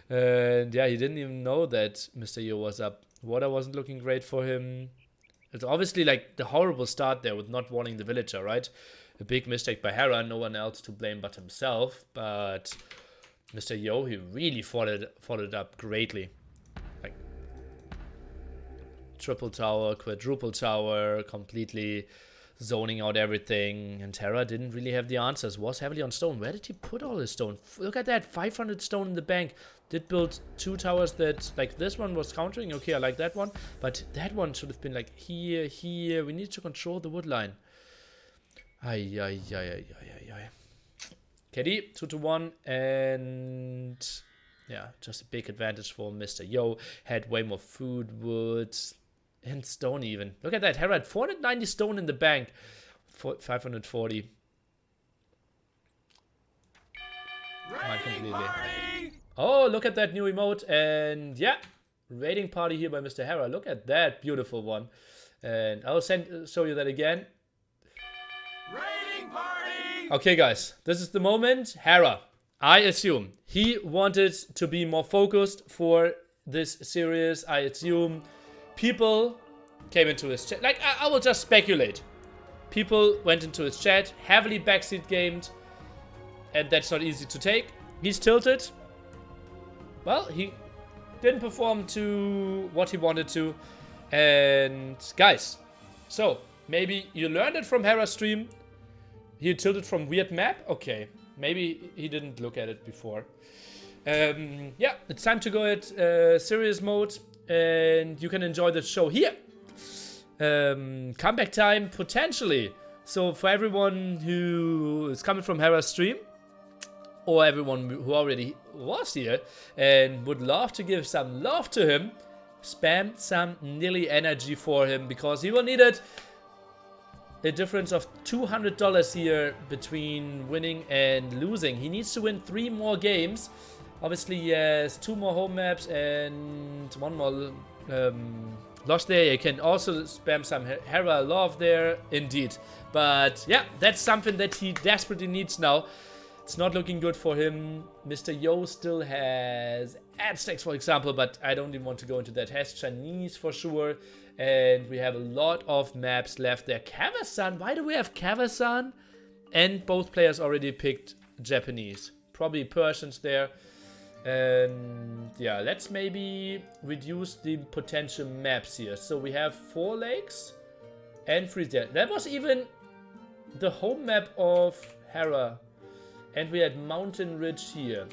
Speaker 1: And yeah, he didn't even know that Mr. Yo was up. Water wasn't looking great for him. It's obviously like the horrible start there with not warning the villager, right? A big mistake by Hera, no one else to blame but himself. But Mr. Yo, he really followed up greatly. Like triple tower, quadruple tower, completely zoning out everything. And Terra didn't really have the answers. Was heavily on stone. Where did he put all his stone? Look at that, 500 stone in the bank. Did build 2 towers that, like this one was countering. Okay, I like that one. But that one should have been like here, here. We need to control the wood line. Ay, ay, ay, ay, ay, ay. KD, 2-1, and yeah, just a big advantage for Mr. Yo. Had way more food, wood, and stone even. Look at that, Hera had 490 stone in the bank, 540. Mine completely. Oh, look at that new emote, and yeah, raiding party here by Mr. Hera. Look at that beautiful one. And I'll show you that again. Okay, guys, this is the moment. Hera, I assume he wanted to be more focused for this series. I assume people came into his chat. Like, I will just speculate. People went into his chat, heavily backseat gamed, and that's not easy to take. He's tilted. Well, he didn't perform to what he wanted to. And guys, so maybe you learned it from Hera's stream. He tilted from weird map. Okay, maybe he didn't look at it before. Yeah, it's time to go at serious mode, and you can enjoy the show here. Comeback time potentially. So for everyone who is coming from Hera's stream, or everyone who already was here and would love to give some love to him, spam some Nilly energy for him, because he will need it. A difference of $200 here between winning and losing. He needs to win 3 more games. Obviously, he has 2 more home maps and 1 more loss there. You can also spam some Hera love there, indeed. But yeah, that's something that he desperately needs now. It's not looking good for him. Mr. Yo still has Aztecs, for example, but I don't even want to go into that. Has Chinese for sure. And we have a lot of maps left there. Kazakhstan, why do we have Kazakhstan? And both players already picked Japanese. Probably Persians there. And yeah, let's maybe reduce the potential maps here. So we have 4 lakes and 3 there. That was even the home map of Hera. And we had Mountain Ridge here.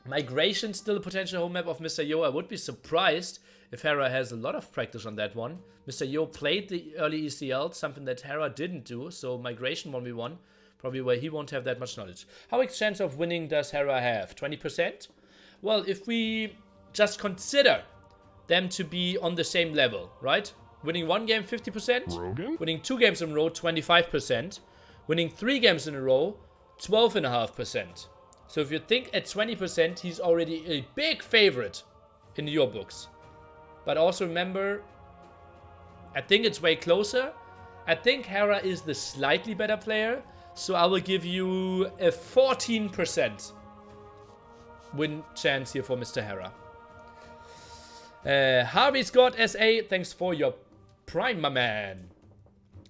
Speaker 1: Migration, still a potential home map of Mr. Yo. I would be surprised if Hera has a lot of practice on that one. Mr. Yo played the early ECL, something that Hera didn't do. So Migration 1v1, probably where he won't have that much knowledge. How much chance of winning does Hera have? 20%? Well, if we just consider them to be on the same level, right? Winning 1 game, 50%.
Speaker 3: Rogan?
Speaker 1: Winning 2 games in a row, 25%. Winning 3 games in a row, 12.5%. So if you think at 20%, he's already a big favorite in your books. But also remember, I think it's way closer. I think Hera is the slightly better player. So I will give you a 14% win chance here for Mr. Hera. Harvey Scott SA, thanks for your prime, my man.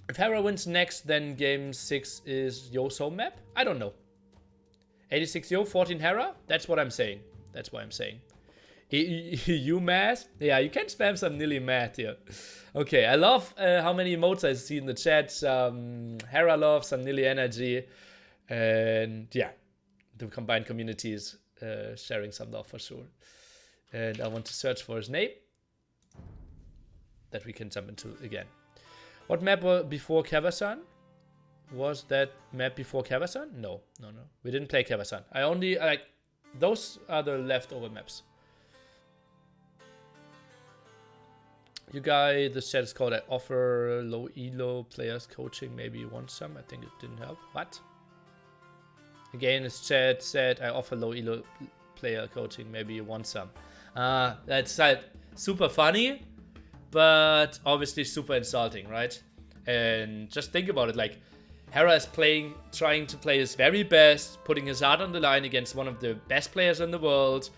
Speaker 1: If Hera wins next, then game 6 is Yo's home map? I don't know. 86 Yo, 14 Hera? That's what I'm saying. That's what I'm saying. You math? Yeah, you can spam some Nilly math here. Okay, I love how many emotes I see in the chat. Hera love, some Nilly energy. And yeah, the combined communities sharing some love for sure. And I want to search for his name that we can jump into again. What map was before Kazakhstan? Was that map before Kazakhstan? No. We didn't play Kazakhstan. I only, like, those are the leftover maps. You guy, this chat is called I offer low elo players coaching. Maybe you want some. I think it didn't help. What? Again, this chat said I offer low elo player coaching. Maybe you want some. That's like super funny, but obviously super insulting, right? And just think about it, like, Hera is trying to play his very best, putting his heart on the line against one of the best players in the world.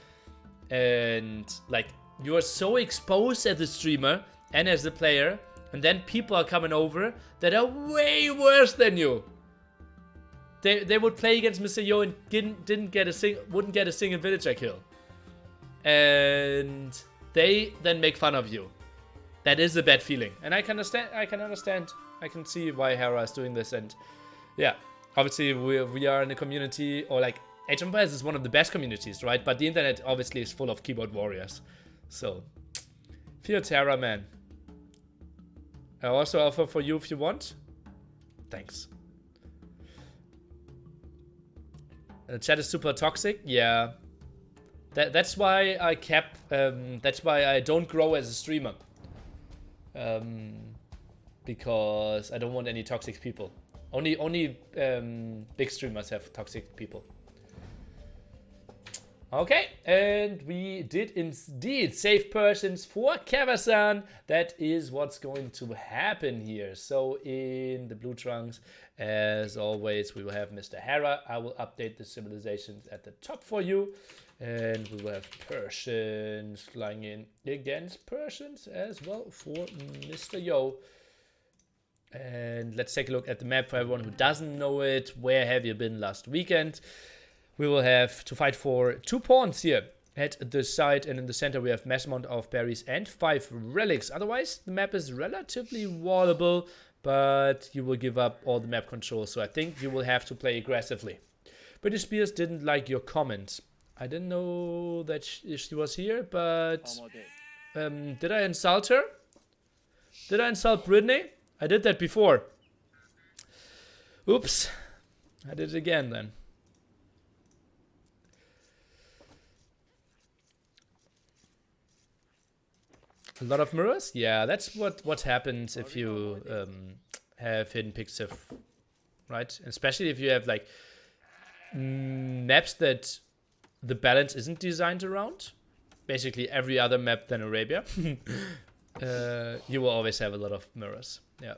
Speaker 1: And, like, you are so exposed as a streamer and as a player, and then people are coming over that are way worse than you. They would play against Mr. Yo and wouldn't get a single villager kill. And they then make fun of you. That is a bad feeling. And I can understand. I can see why Hera is doing this. And yeah, obviously we are in a community, or like, Age of Empires is one of the best communities, right? But the internet obviously is full of keyboard warriors. So, feel Hera, man. I also offer for you if you want. Thanks. The chat is super toxic. Yeah. That's why I kept, that's why I don't grow as a streamer. Because I don't want any toxic people. Only big streamers have toxic people. Okay, and we did indeed save Persians for Kavasan. That is what's going to happen here. So in the blue trunks, as always, we will have Mr. Hera. I will update the civilizations at the top for you. And we will have Persians flying in against Persians as well for Mr. Yo. And let's take a look at the map for everyone who doesn't know it. Where have you been last weekend? We will have to fight for 2 pawns here at the side, and in the center we have mass amount of berries and 5 relics. Otherwise, the map is relatively wallable, but you will give up all the map control, so I think you will have to play aggressively. British Spears didn't like your comment. I didn't know that she was here, but did I insult her? Did I insult Brittany? I did that before. Oops. I did it again then. A lot of mirrors? Yeah, that's what happens if you have hidden pixel, right? Especially if you have like maps that the balance isn't designed around. Basically every other map than Arabia. You will always have a lot of mirrors. Yeah.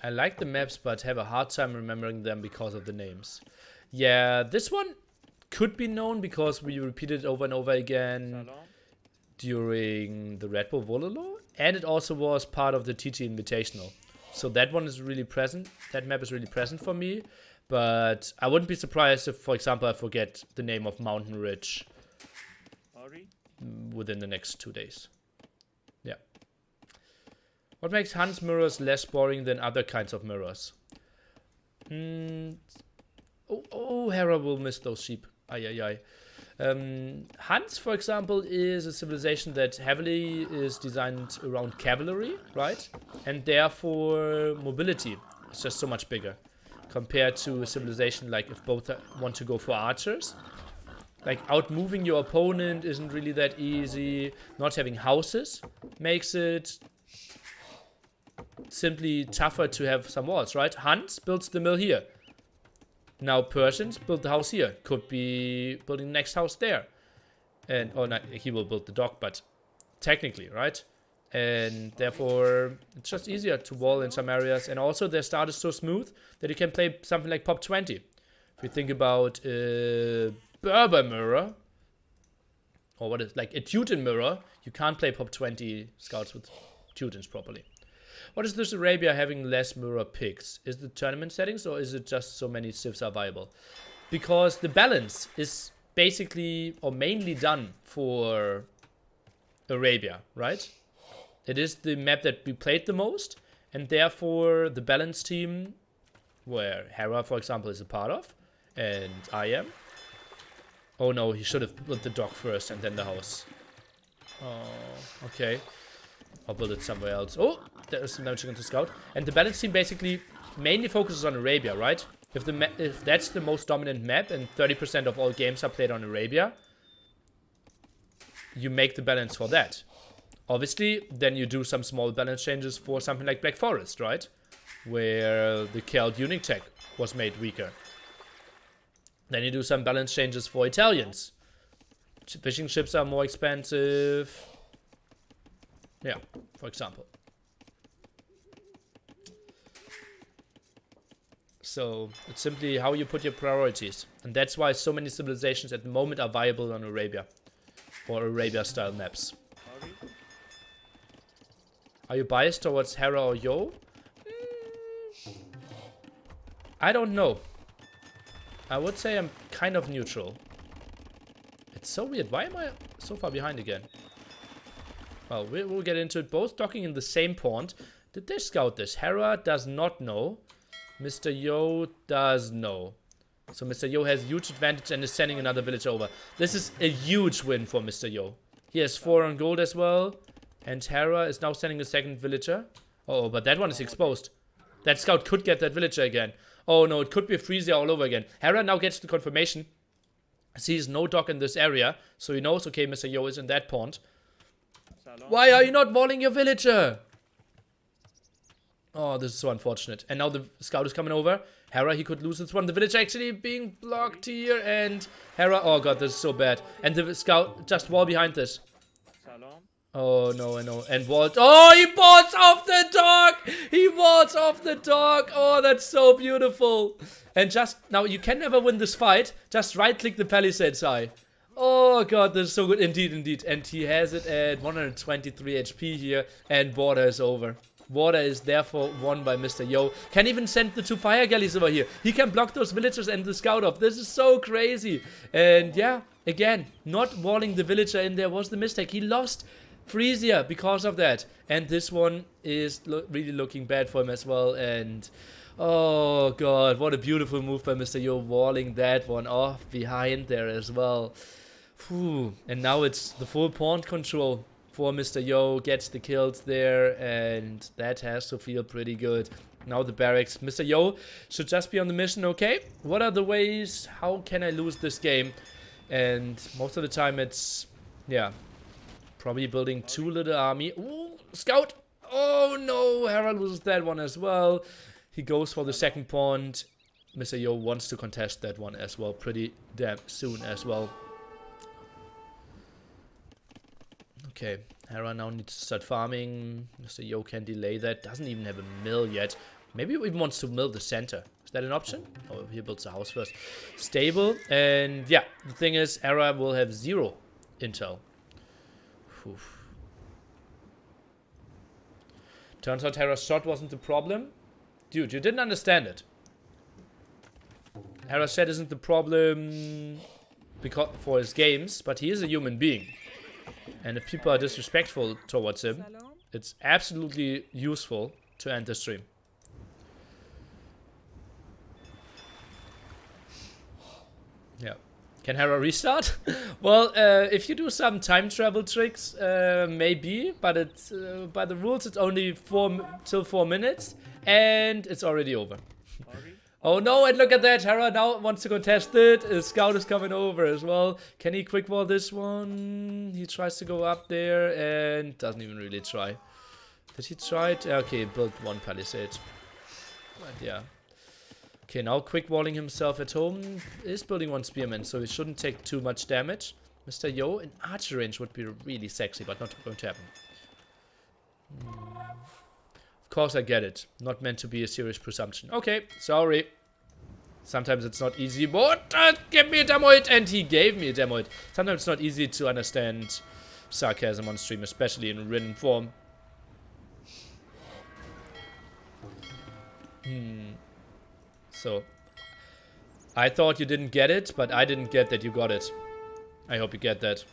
Speaker 1: I like the maps, but have a hard time remembering them because of the names. Yeah, this one could be known because we repeated it over and over again during the Red Bull Vololo, and it also was part of the TT Invitational. So that one is really present. That map is really present for me, but I wouldn't be surprised if, for example, I forget the name of Mountain Ridge within the next 2 days. Yeah. What makes Hans mirrors less boring than other kinds of mirrors? Oh, Hera will miss those sheep. Ay. Hans, for example, is a civilization that heavily is designed around cavalry, right? And therefore mobility is just so much bigger compared to a civilization like if both want to go for archers. Like outmoving your opponent isn't really that easy. Not having houses makes it simply tougher to have some walls, right? Hans builds the mill here. Now Persians build the house here. Could be building the next house there. And, oh no, he will build the dock, but technically, right? And therefore, it's just easier to wall in some areas. And also their start is so smooth that you can play something like Pop 20. If you think about Berber mirror, or what is like a Teuton mirror, you can't play Pop 20 scouts with Teutons properly. What is this Arabia having less mirror picks? Is the tournament settings or is it just so many civs are viable? Because the balance is basically or mainly done for Arabia, right? It is the map that we played the most, and therefore the balance team, where Hera, for example, is a part of, and I am. Oh no, he should have built the dock first and then the house. Oh, okay. I'll build it somewhere else. Oh, there's some damage against the scout. And the balance team basically mainly focuses on Arabia, right? If that's the most dominant map and 30% of all games are played on Arabia, you make the balance for that. Obviously, then you do some small balance changes for something like Black Forest, right? Where the Celt Unique tech was made weaker. Then you do some balance changes for Italians. Fishing ships are more expensive. Yeah, for example. So it's simply how you put your priorities. And that's why so many civilizations at the moment are viable on Arabia. Or Arabia-style maps. Are you biased towards Hera or Yo? I don't know. I would say I'm kind of neutral. It's so weird. Why am I so far behind again? Well, we'll get into it. Both docking in the same pond. Did they scout this? Hera does not know. Mr. Yo does know. So Mr. Yo has huge advantage and is sending another villager over. This is a huge win for Mr. Yo. He has 4 on gold as well. And Hera is now sending a second villager. Oh, but that one is exposed. That scout could get that villager again. Oh no, it could be a Frisia all over again. Hera now gets the confirmation. Sees no dock in this area. So he knows, okay, Mr. Yo is in that pond. Why are you not walling your villager? Oh, this is so unfortunate. And now the scout is coming over. Hera, he could lose this one. The village actually being blocked here. And Hera, oh god, this is so bad. And the scout just wall behind this. Oh, no, I know. And walls. Oh, he walls off the dog! He walls off the dog! Oh, that's so beautiful. And just, now you can never win this fight. Just right-click the palisades eye. Oh god, this is so good. Indeed, indeed. And he has it at 123 HP here. And water is over. Water is therefore won by Mr. Yo. Can even send the 2 fire galleys over here. He can block those villagers and the scout off. This is so crazy. And yeah, again, not walling the villager in there was the mistake. He lost Frisia because of that. And this one is really looking bad for him as well. And oh god, what a beautiful move by Mr. Yo, walling that one off behind there as well. Whew. And now it's the full pawn control for Mr. Yo, gets the kills there, and that has to feel pretty good. Now the barracks. Mr. Yo should just be on the mission, okay? What are the ways? How can I lose this game? And most of the time it's, yeah, probably building too little army. Ooh, scout! Oh no, Hera loses that one as well. He goes for the second pawn. Mr. Yo wants to contest that one as well, pretty damn soon as well. Okay, Hera now needs to start farming. Mr. Yo can delay that. Doesn't even have a mill yet. Maybe he even wants to mill the center. Is that an option? Oh, he builds a house first. Stable. And yeah, the thing is, Hera will have 0 intel. Whew. Turns out Hera's shot wasn't the problem. Dude, you didn't understand it. Hera's shot isn't the problem because for his games, but he is a human being. And if people are disrespectful towards him, it's absolutely useful to end the stream. Yeah. Can Hera restart? Well, if you do some time travel tricks, maybe. But it's by the rules, it's only 4 minutes. And it's already over. Oh no, and look at that. Hera now wants to contest it. A scout is coming over as well. Can he quick wall this one? He tries to go up there and doesn't even really try. Did he try it? Okay, built 1 palisade. But yeah. Okay, now quick walling himself at home. Is building 1 spearman, so he shouldn't take too much damage. Mr. Yo in archer range would be really sexy, but not going to happen. Of course I get it. Not meant to be a serious presumption. Okay, sorry. Sometimes it's not easy, but give me a demoid, and he gave me a demoid. Sometimes it's not easy to understand sarcasm on stream, especially in written form. So, I thought you didn't get it, but I didn't get that you got it. I hope you get that.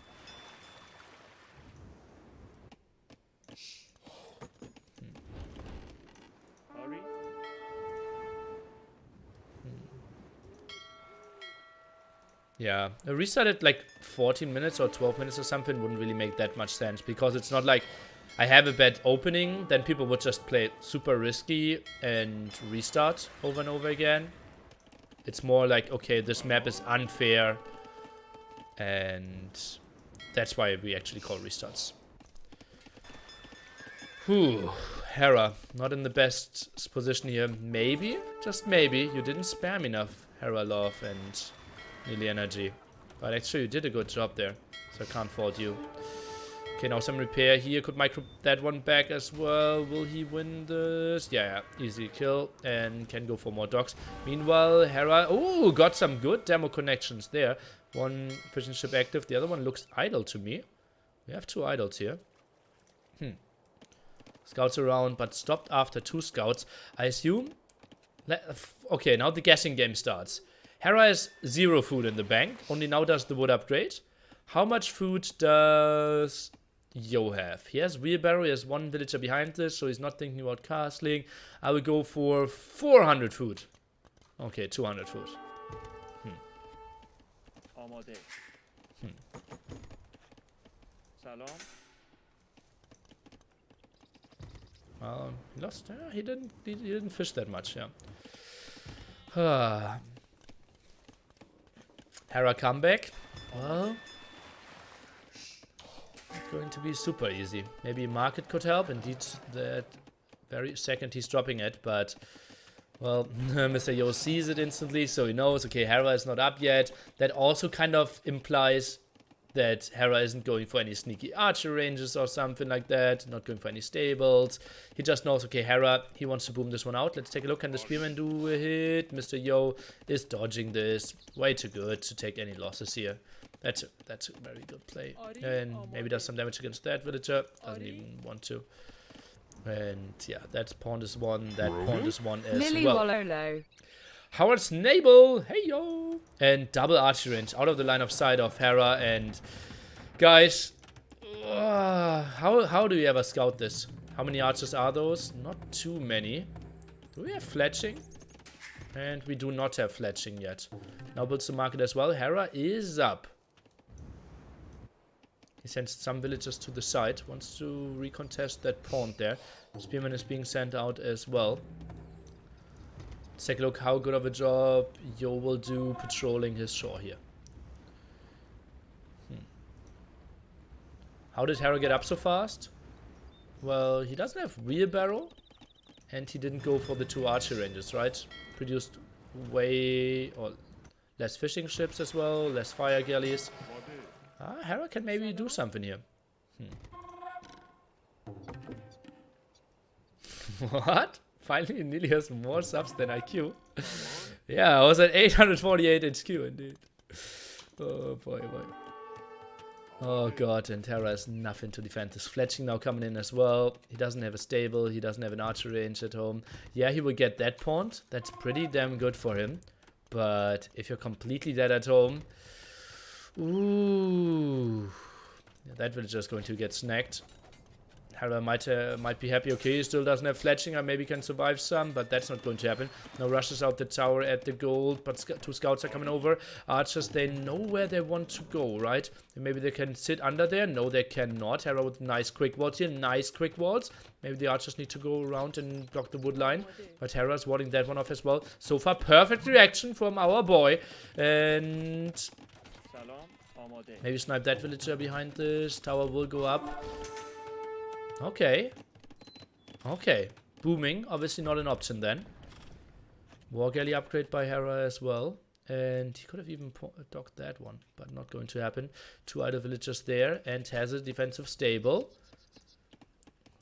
Speaker 1: Yeah, a restart at like 14 minutes or 12 minutes or something wouldn't really make that much sense, because it's not like I have a bad opening, then people would just play super risky and restart over and over again. It's more like, okay, this map is unfair, and that's why we actually call restarts. Whew, Hera, not in the best position here. Maybe, just maybe, you didn't spam enough Hera love and nearly energy. But actually you did a good job there, so I can't fault you. Okay, now some repair here. Could micro that one back as well. Will he win this? Yeah, easy kill. And can go for more dogs. Meanwhile, Hera... Oh, got some good demo connections there. One fishing ship active. The other one looks idle to me. We have 2 idols here. Scouts around, but stopped after 2 scouts. I assume... Okay, now the guessing game starts. Hera has 0 food in the bank. Only now does the wood upgrade. How much food does Yo have? He has wheelbarrow. He has 1 villager behind this, so he's not thinking about castling. I will go for 400 food. Okay, 200 food. He lost. He didn't fish that much. Yeah. Hera comeback. Well, Not going to be super easy. Maybe market could help. Indeed, that very second he's dropping it, but well, Mr. Yo sees it instantly, so he knows, okay, Hera is not up yet. That also kind of implies that Hera isn't going for any sneaky archer ranges or something like that, not going for any stables. He just knows, okay, Hera, he wants to boom this one out. Let's take a look. Can the Spearman do a hit? Mr. Yo is dodging this. Way too good to take any losses here. That's a very good play. And maybe does some damage against that villager. Doesn't even want to. And yeah, that pawn is one. That pawn is one as
Speaker 2: Lily
Speaker 1: well.
Speaker 2: Wallolo.
Speaker 1: Howard's Nabel, hey yo! And double archery range out of the line of sight of Hera. And guys, how do you ever scout this? How many archers are those? Not too many. Do we have fletching? And we do not have fletching yet. Now builds the market as well. Hera is up. He sends some villagers to the side. Wants to recontest that pawn there. Spearman is being sent out as well. Let's take a look how good of a job Yo will do patrolling his shore here. How did Hera get up so fast? Well, he doesn't have wheelbarrow. And he didn't go for the 2 archer ranges, right? Produced way or less fishing ships as well, less fire galleys. Hera can maybe do something here. What? Finally, Nearly has more subs than IQ. Yeah, I was at 848 HQ indeed. Oh boy, boy. Oh god, and Hera has nothing to defend. This fletching now coming in as well. He doesn't have a stable, he doesn't have an archer range at home. Yeah, he will get that pawned. That's pretty damn good for him. But if you're completely dead at home... Ooh. Yeah, that villager is going to get snagged. Hera might be happy. Okay, he still doesn't have fletching. I maybe can survive some, but that's not going to happen. Now rushes out the tower at the gold, but 2 scouts are coming over. Archers, they know where they want to go, right? And maybe they can sit under there. No, they cannot. Hera with nice quick walls here. Nice quick walls. Maybe the archers need to go around and block the wood line. But Hera's warding that one off as well. So far, perfect reaction from our boy. And... maybe snipe that villager behind this. Tower will go up. Okay. Okay. Booming. Obviously not an option then. War galley upgrade by Hera as well. And he could have even docked that one. But not going to happen. 2 idle villagers there. And has a defensive stable.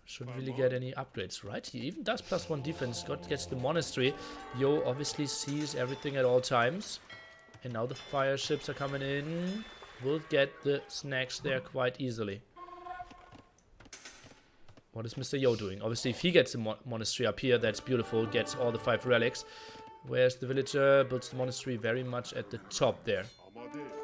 Speaker 1: Shouldn't really get any upgrades, right? He even does +1 defense. Gets the monastery. Yo obviously sees everything at all times. And now the fire ships are coming in. Will get the snacks there quite easily. What is Mr. Yo doing? Obviously, if he gets the monastery up here, that's beautiful. Gets all the 5 relics. Where's the villager? Builds the monastery very much at the top there.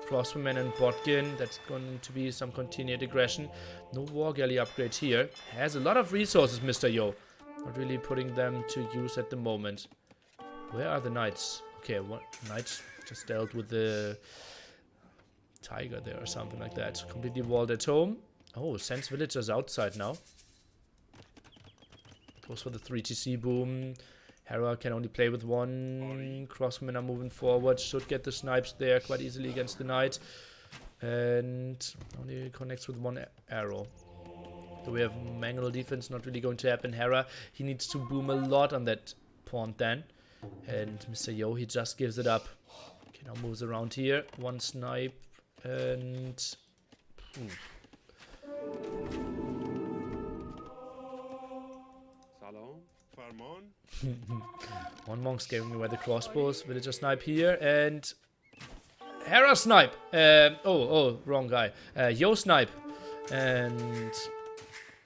Speaker 1: Crossbowmen and Botkin. That's going to be some continued aggression. No war galley upgrade here. Has a lot of resources, Mr. Yo. Not really putting them to use at the moment. Where are the knights? Okay, what knights just dealt with the tiger there or something like that. Completely walled at home. Oh, sends villagers outside now. Goes for the 3TC boom. Hera can only play with 1. Crossmen are moving forward. Should get the snipes there quite easily against the knight. And only connects with 1 arrow. So we have manual defense not really going to happen. Hera, he needs to boom a lot on that pawn then. And Mr. Yo, he just gives it up. Okay, now moves around here. 1 snipe. And... One monk scaring away the crossbows. Villager snipe here. And... Hera snipe! Wrong guy. Yo snipe. And...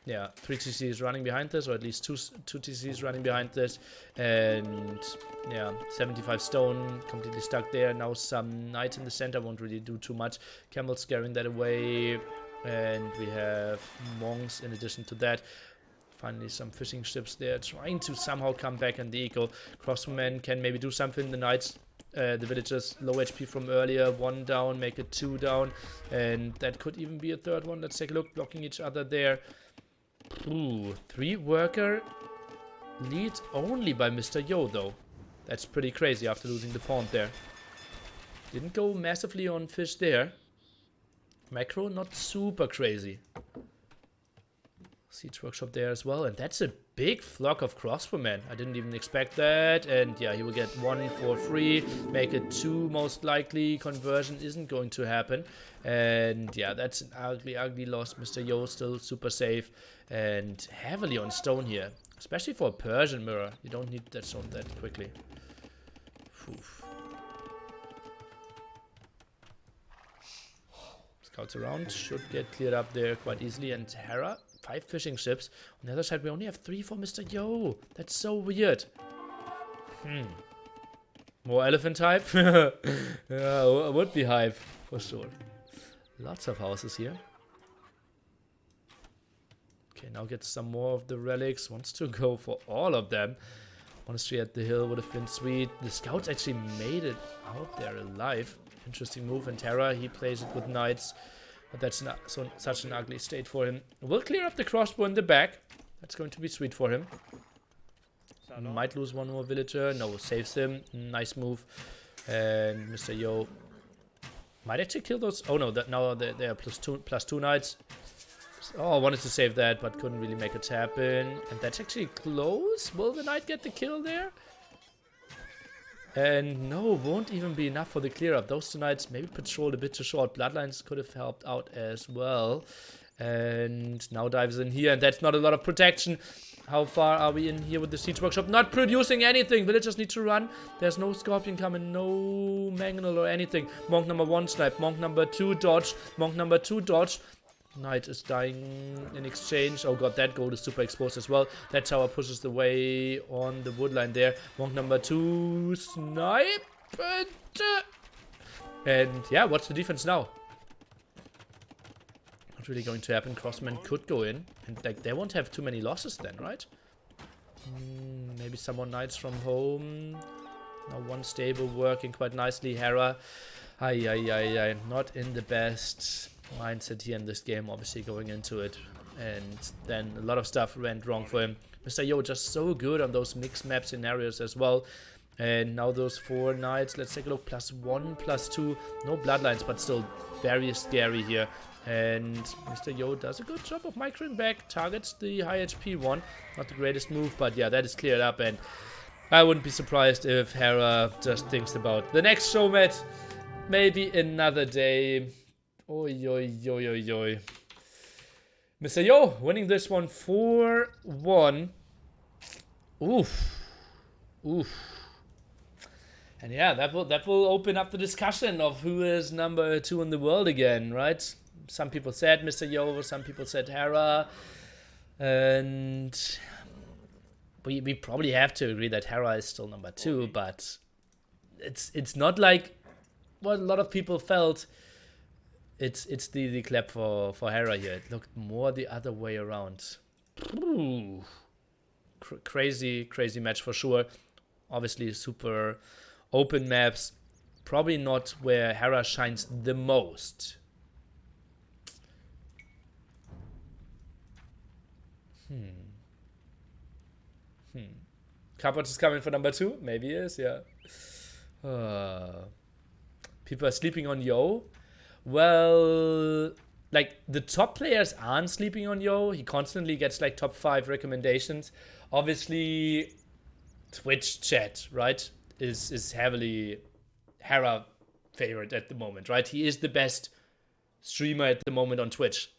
Speaker 1: yeah, 3 TCs running behind this, or at least two TCs running behind this. And yeah, 75 stone, completely stuck there. Now some knight in the center, won't really do too much. Camel scaring that away. And we have monks in addition to that. Finally some fishing ships there, trying to somehow come back in the eco. Crossbowmen can maybe do something. The knights, the villagers, low HP from earlier. 1 down, make it 2 down. And that could even be a 3rd one. Let's take a look, blocking each other there. Ooh, 3 worker lead only by Mr. Yo though. That's pretty crazy after losing the pawn there. Didn't go massively on fish there. Macro not super crazy. Siege Workshop there as well. And that's a big flock of crossbowmen. I didn't even expect that. And yeah, he will get 1 for free. Make it 2 most likely. Conversion isn't going to happen. And yeah, that's an ugly, ugly loss. Mr. Yo still super safe. And heavily on stone here. Especially for a Persian mirror. You don't need that stone that quickly. Oof. Scouts around. Should get cleared up there quite easily. And Hera, 5 fishing ships. On the other side, we only have 3 for Mr. Yo. That's so weird. More elephant hype? Yeah, would be hype. For sure. Lots of houses here. Okay, now get some more of the relics. Wants to go for all of them. Monastery at the hill would have been sweet. The scouts actually made it out there alive. Interesting move. And Hera, he plays it with knights. But that's not such an ugly state for him. We'll clear up the crossbow in the back. That's going to be sweet for him. Might lose 1 more villager. No, saves him. Nice move. And Mr. Yo might actually kill those. Oh no, now they are +2 knights. Oh, I wanted to save that, but couldn't really make it happen. And that's actually close. Will the knight get the kill there? And no, won't even be enough for the clear up. Those 2 knights maybe patrolled a bit too short. Bloodlines could have helped out as well. And now dives in here, and that's not a lot of protection. How far are we in here with the Siege Workshop? Not producing anything. Villagers need to run. There's no Scorpion coming, no Mangonel or anything. Monk number 1 snipe. Monk number 2 dodge. Monk number 2 dodge. Knight is dying in exchange. Oh god, that gold is super exposed as well. That tower pushes the way on the woodline there. Monk number 2 snipe. And yeah, what's the defense now? Not really going to happen. Crossmen could go in. And like they won't have too many losses then, right? Maybe some more knights from home. Now 1 stable working quite nicely. Hera. Not in the best mindset here in this game, obviously going into it, and then a lot of stuff went wrong for him. Mr. Yo just so good on those mixed map scenarios as well. And now those 4 knights, let's take a look. +1, +2, no bloodlines, but still very scary here. And Mr. Yo does a good job of microing back, targets the high HP one. Not the greatest move, but yeah, that is cleared up. And I wouldn't be surprised if Hera just thinks about the next show match. Maybe another day. Oi. Mr. Yo winning this one 4-1. Oof. And yeah, that will open up the discussion of who is number 2 in the world again, right? Some people said Mr. Yo, some people said Hera. And we probably have to agree that Hera is still number 2, but it's not like what a lot of people felt. It's the clap for Hera here. It looked more the other way around. Ooh. Crazy match for sure. Obviously super open maps. Probably not where Hera shines the most. Cupboard is coming for number 2? Maybe he is, yeah. People are sleeping on Yo. Well, like the top players aren't sleeping on Yo. He constantly gets like top 5 recommendations. Obviously, Twitch chat, right, is heavily Hera favorite at the moment, right? He is the best streamer at the moment on Twitch.